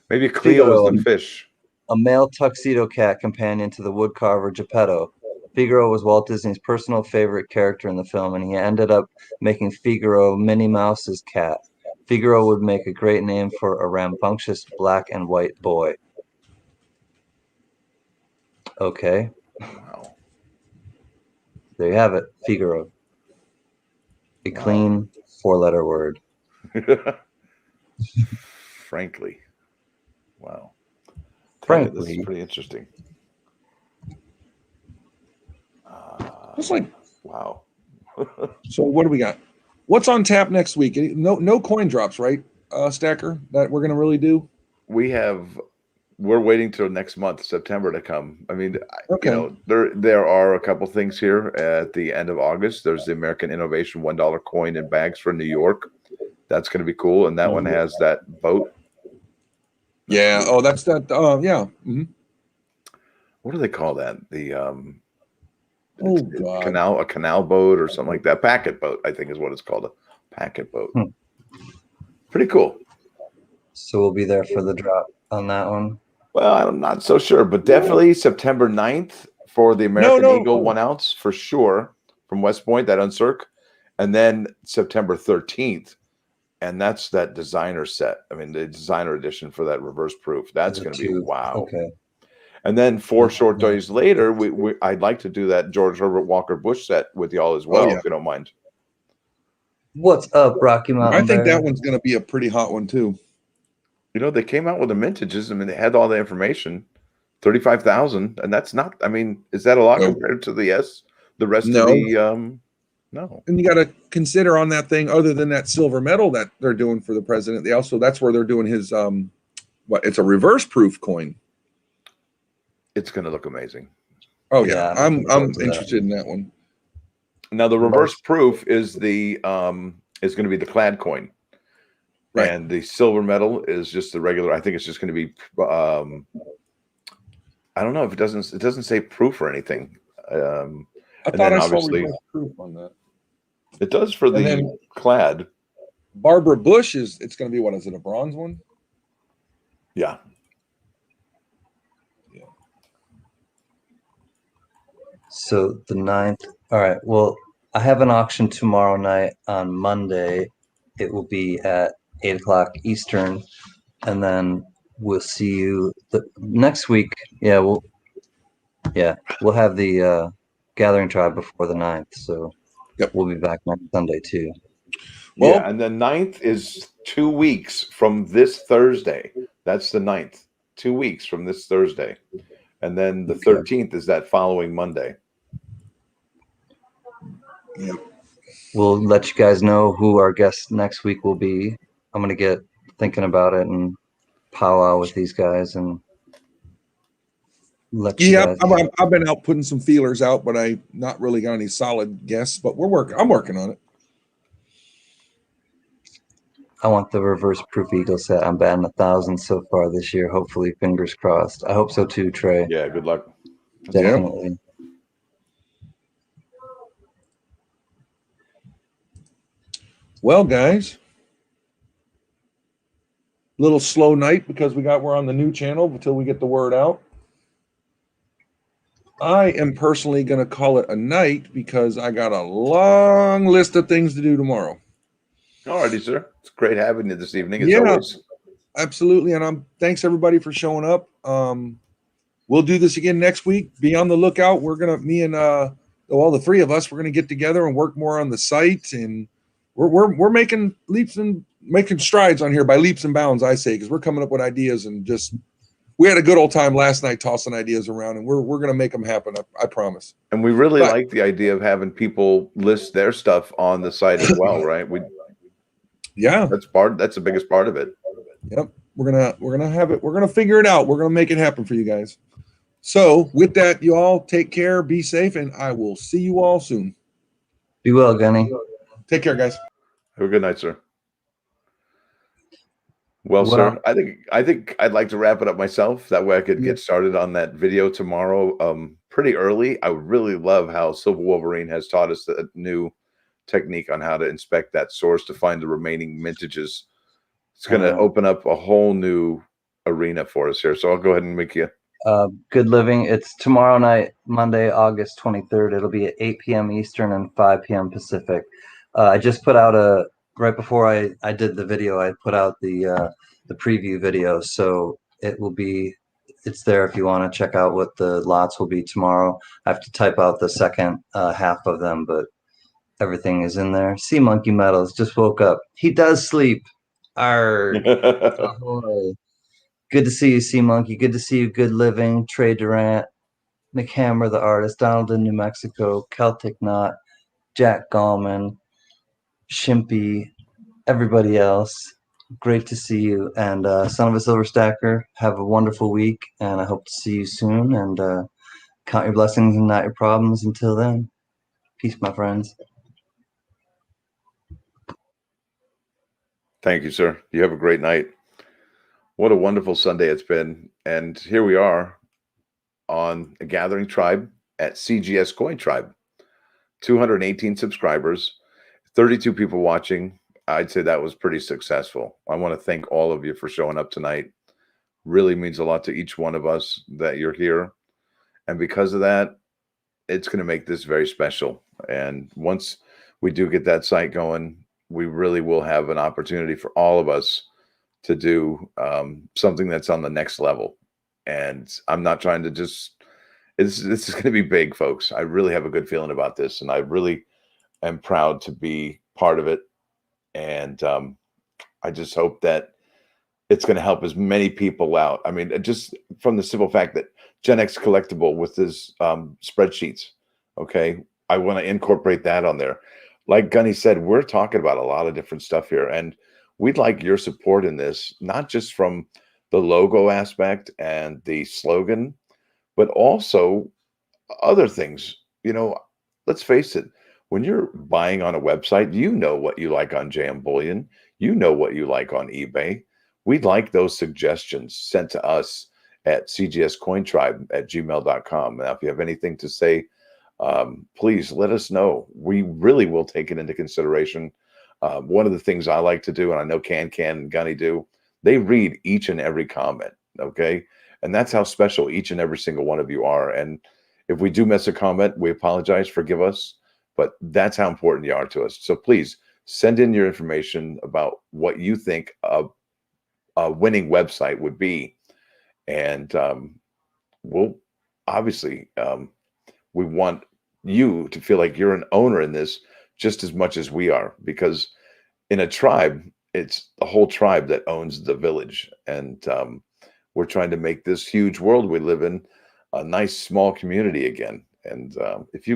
Maybe Cleo is the fish. A male tuxedo cat companion to the woodcarver Geppetto. Figaro was Walt Disney's personal favorite character in the film, and he ended up making Figaro Minnie Mouse's cat. Figaro would make a great name for a rambunctious black and white boy. Okay. Wow. There you have it. Figaro. A clean four-letter word. Frankly. Wow. Frankly. This is pretty interesting. It's like, wow. So what do we got? What's on tap next week? No coin drops, right, Stacker? That we're gonna really do. We're waiting till next month, September, to come. I mean, there are a couple things here at the end of August. There's the American Innovation $1 coin in bags for New York. That's going to be cool, and that one has that boat. Yeah. Oh, that's that. Yeah. Mm-hmm. What do they call that? The God. a canal boat or something like that. Packet boat, I think, is what it's called. A packet boat. Pretty cool. So we'll be there for the drop on that one. Well, I'm not so sure, but definitely September 9th for the American Eagle 1 ounce for sure from West Point, that Uncirc. And then September 13th. And that's that designer set. I mean, the designer edition for that reverse proof. That's going to be wow. Okay. And then 4 short days later, I'd like to do that George Herbert Walker Bush set with y'all as well, if you don't mind. What's up, Rocky Mountain? I think that one's going to be a pretty hot one too. You know, they came out with the mintages. I mean, they had all the information, 35,000, and that's not. I mean, is that a lot compared to the rest of the? No. And you got to consider on that thing, other than that silver medal that they're doing for the president, that's where they're doing his it's a reverse proof coin. It's going to look amazing. Oh yeah, I'm interested in that one. Now the reverse proof is going to be the clad coin. Right. And the silver medal is just the regular. I think it's just going to be. I don't know if it doesn't say proof or anything. I thought I saw reverse proof on that. It does for the clad. Barbara Bush it's going to be, what is it, a bronze one? Yeah. Yeah. So the 9th. All right. Well, I have an auction tomorrow night on Monday. It will be at 8:00 Eastern, and then we'll see you the next week. Yeah, we'll have the Gathering Tribe before the 9th, so we'll be back next Sunday too. Well, yeah, and the 9th is 2 weeks from this Thursday. That's the 9th. 2 weeks from this Thursday. And then the 13th is that following Monday. Yep. We'll let you guys know who our guest next week will be. I'm going to get thinking about it and powwow with these guys and let you guys know. I've been out putting some feelers out, but I not really got any solid guests, but I'm working on it. I want the reverse proof eagle set. I'm batting 1,000 so far this year. Hopefully, fingers crossed. I hope so too, Trey. Yeah, good luck. Definitely. Yeah. Well, guys, little slow night because we're on the new channel until we get the word out. I am personally going to call it a night because I got a long list of things to do tomorrow. All righty, sir. It's great having you this evening, as always. Absolutely. And thanks everybody for showing up. We'll do this again next week. Be on the lookout. Me and all the three of us, we're going to get together and work more on the site, and we're making making strides on here by leaps and bounds, I say, because we're coming up with ideas and just we had a good old time last night tossing ideas around, and we're going to make them happen. I promise. And we really like the idea of having people list their stuff on the site as well, right? That's the biggest part of it. Yep. We're gonna have it. We're gonna figure it out. We're gonna make it happen for you guys. So with that, you all take care, be safe, and I will see you all soon. Be well, Gunny. Take care, guys. Have a good night, sir. Well, sir, I think I'd like to wrap it up myself. That way I could get started on that video tomorrow pretty early. I would really love how Silver Wolverine has taught us a new technique on how to inspect that source to find the remaining mintages. It's going to open up a whole new arena for us here. So I'll go ahead and make you. Good Living. It's tomorrow night, Monday, August 23rd. It'll be at 8 p.m. Eastern and 5 p.m. Pacific. I just put out right before I did the video, I put out the preview video. So it's there if you want to check out what the lots will be tomorrow. I have to type out the second half of them, but everything is in there. Sea Monkey Metals just woke up. He does sleep. Arg. Ahoy. Good to see you, Sea Monkey. Good to see you, Good Living, Trey Durant, McHammer the artist, Donald in New Mexico, Celtic Knot, Jack Gallman, Shimpy, everybody else. Great to see you. And Son of a Silver Stacker, have a wonderful week, and I hope to see you soon. And count your blessings and not your problems. Until then, peace, my friends. Thank you, sir. You have a great night. What a wonderful Sunday it's been. And here we are on a gathering tribe at CGS Coin Tribe. 218 subscribers, 32 people watching. I'd say that was pretty successful. I want to thank all of you for showing up tonight. Really means a lot to each one of us that you're here. And because of that, it's going to make this very special. And once we do get that site going, we really will have an opportunity for all of us to do something that's on the next level. And I'm not trying to this is going to be big, folks. I really have a good feeling about this, and I really am proud to be part of it. And I just hope that it's going to help as many people out. I mean, just from the simple fact that Gen X Collectible with his spreadsheets, okay, I want to incorporate that on there. Like Gunny said, we're talking about a lot of different stuff here, and we'd like your support in this, not just from the logo aspect and the slogan, but also other things. You know, let's face it, when you're buying on a website, you know what you like on JM Bullion, you know what you like on eBay. We'd like those suggestions sent to us at cgscointribe@gmail.com. Now, if you have anything to say, please let us know. We really will take it into consideration. One of the things I like to do, and I know CanCan and Gunny do, they read each and every comment, okay? And that's how special each and every single one of you are. And if we do miss a comment, we apologize, forgive us, but that's how important you are to us. So please send in your information about what you think a winning website would be. And we'll obviously, we want you to feel like you're an owner in this just as much as we are, because in a tribe, it's the whole tribe that owns the village. And we're trying to make this huge world we live in a nice small community again. And if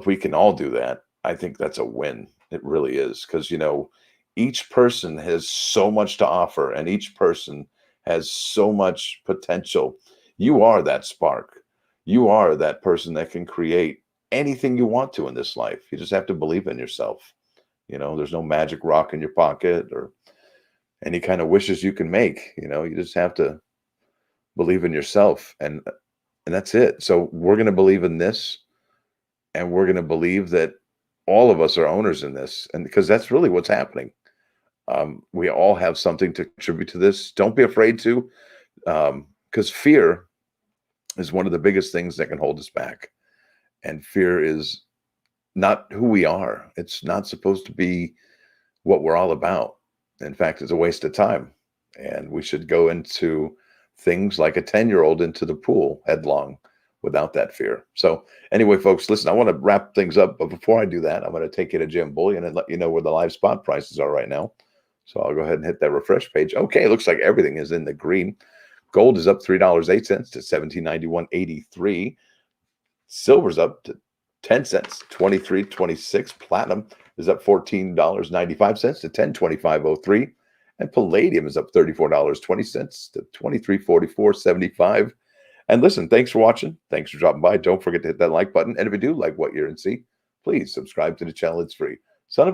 we can all do that, I think that's a win. It really is. Because, you know, each person has so much to offer, and each person has so much potential. You are that spark. You are that person that can create anything you want to in this life. You just have to believe in yourself. You know, there's no magic rock in your pocket or any kind of wishes you can make. You know, you just have to believe in yourself, and that's it. So we're going to believe in this, and we're going to believe that all of us are owners in this, and because that's really what's happening. We all have something to contribute to this. Don't be afraid to, because fear is one of the biggest things that can hold us back. And fear is not who we are. It's not supposed to be what we're all about. In fact, it's a waste of time. And we should go into things like a 10-year-old into the pool headlong without that fear. So anyway, folks, listen, I want to wrap things up. But before I do that, I'm going to take you to JM Bullion and let you know where the live spot prices are right now. So I'll go ahead and hit that refresh page. Okay, looks like everything is in the green. Gold is up $3.08 to $17.91.83. Silver's up to 10 cents, 23.26. Platinum is up $14.95 to 10.25.03. And palladium is up $34.20 to 23.44.75. And listen, thanks for watching. Thanks for dropping by. Don't forget to hit that like button. And if you do like what you're in see, please subscribe to the channel. It's free. Son of a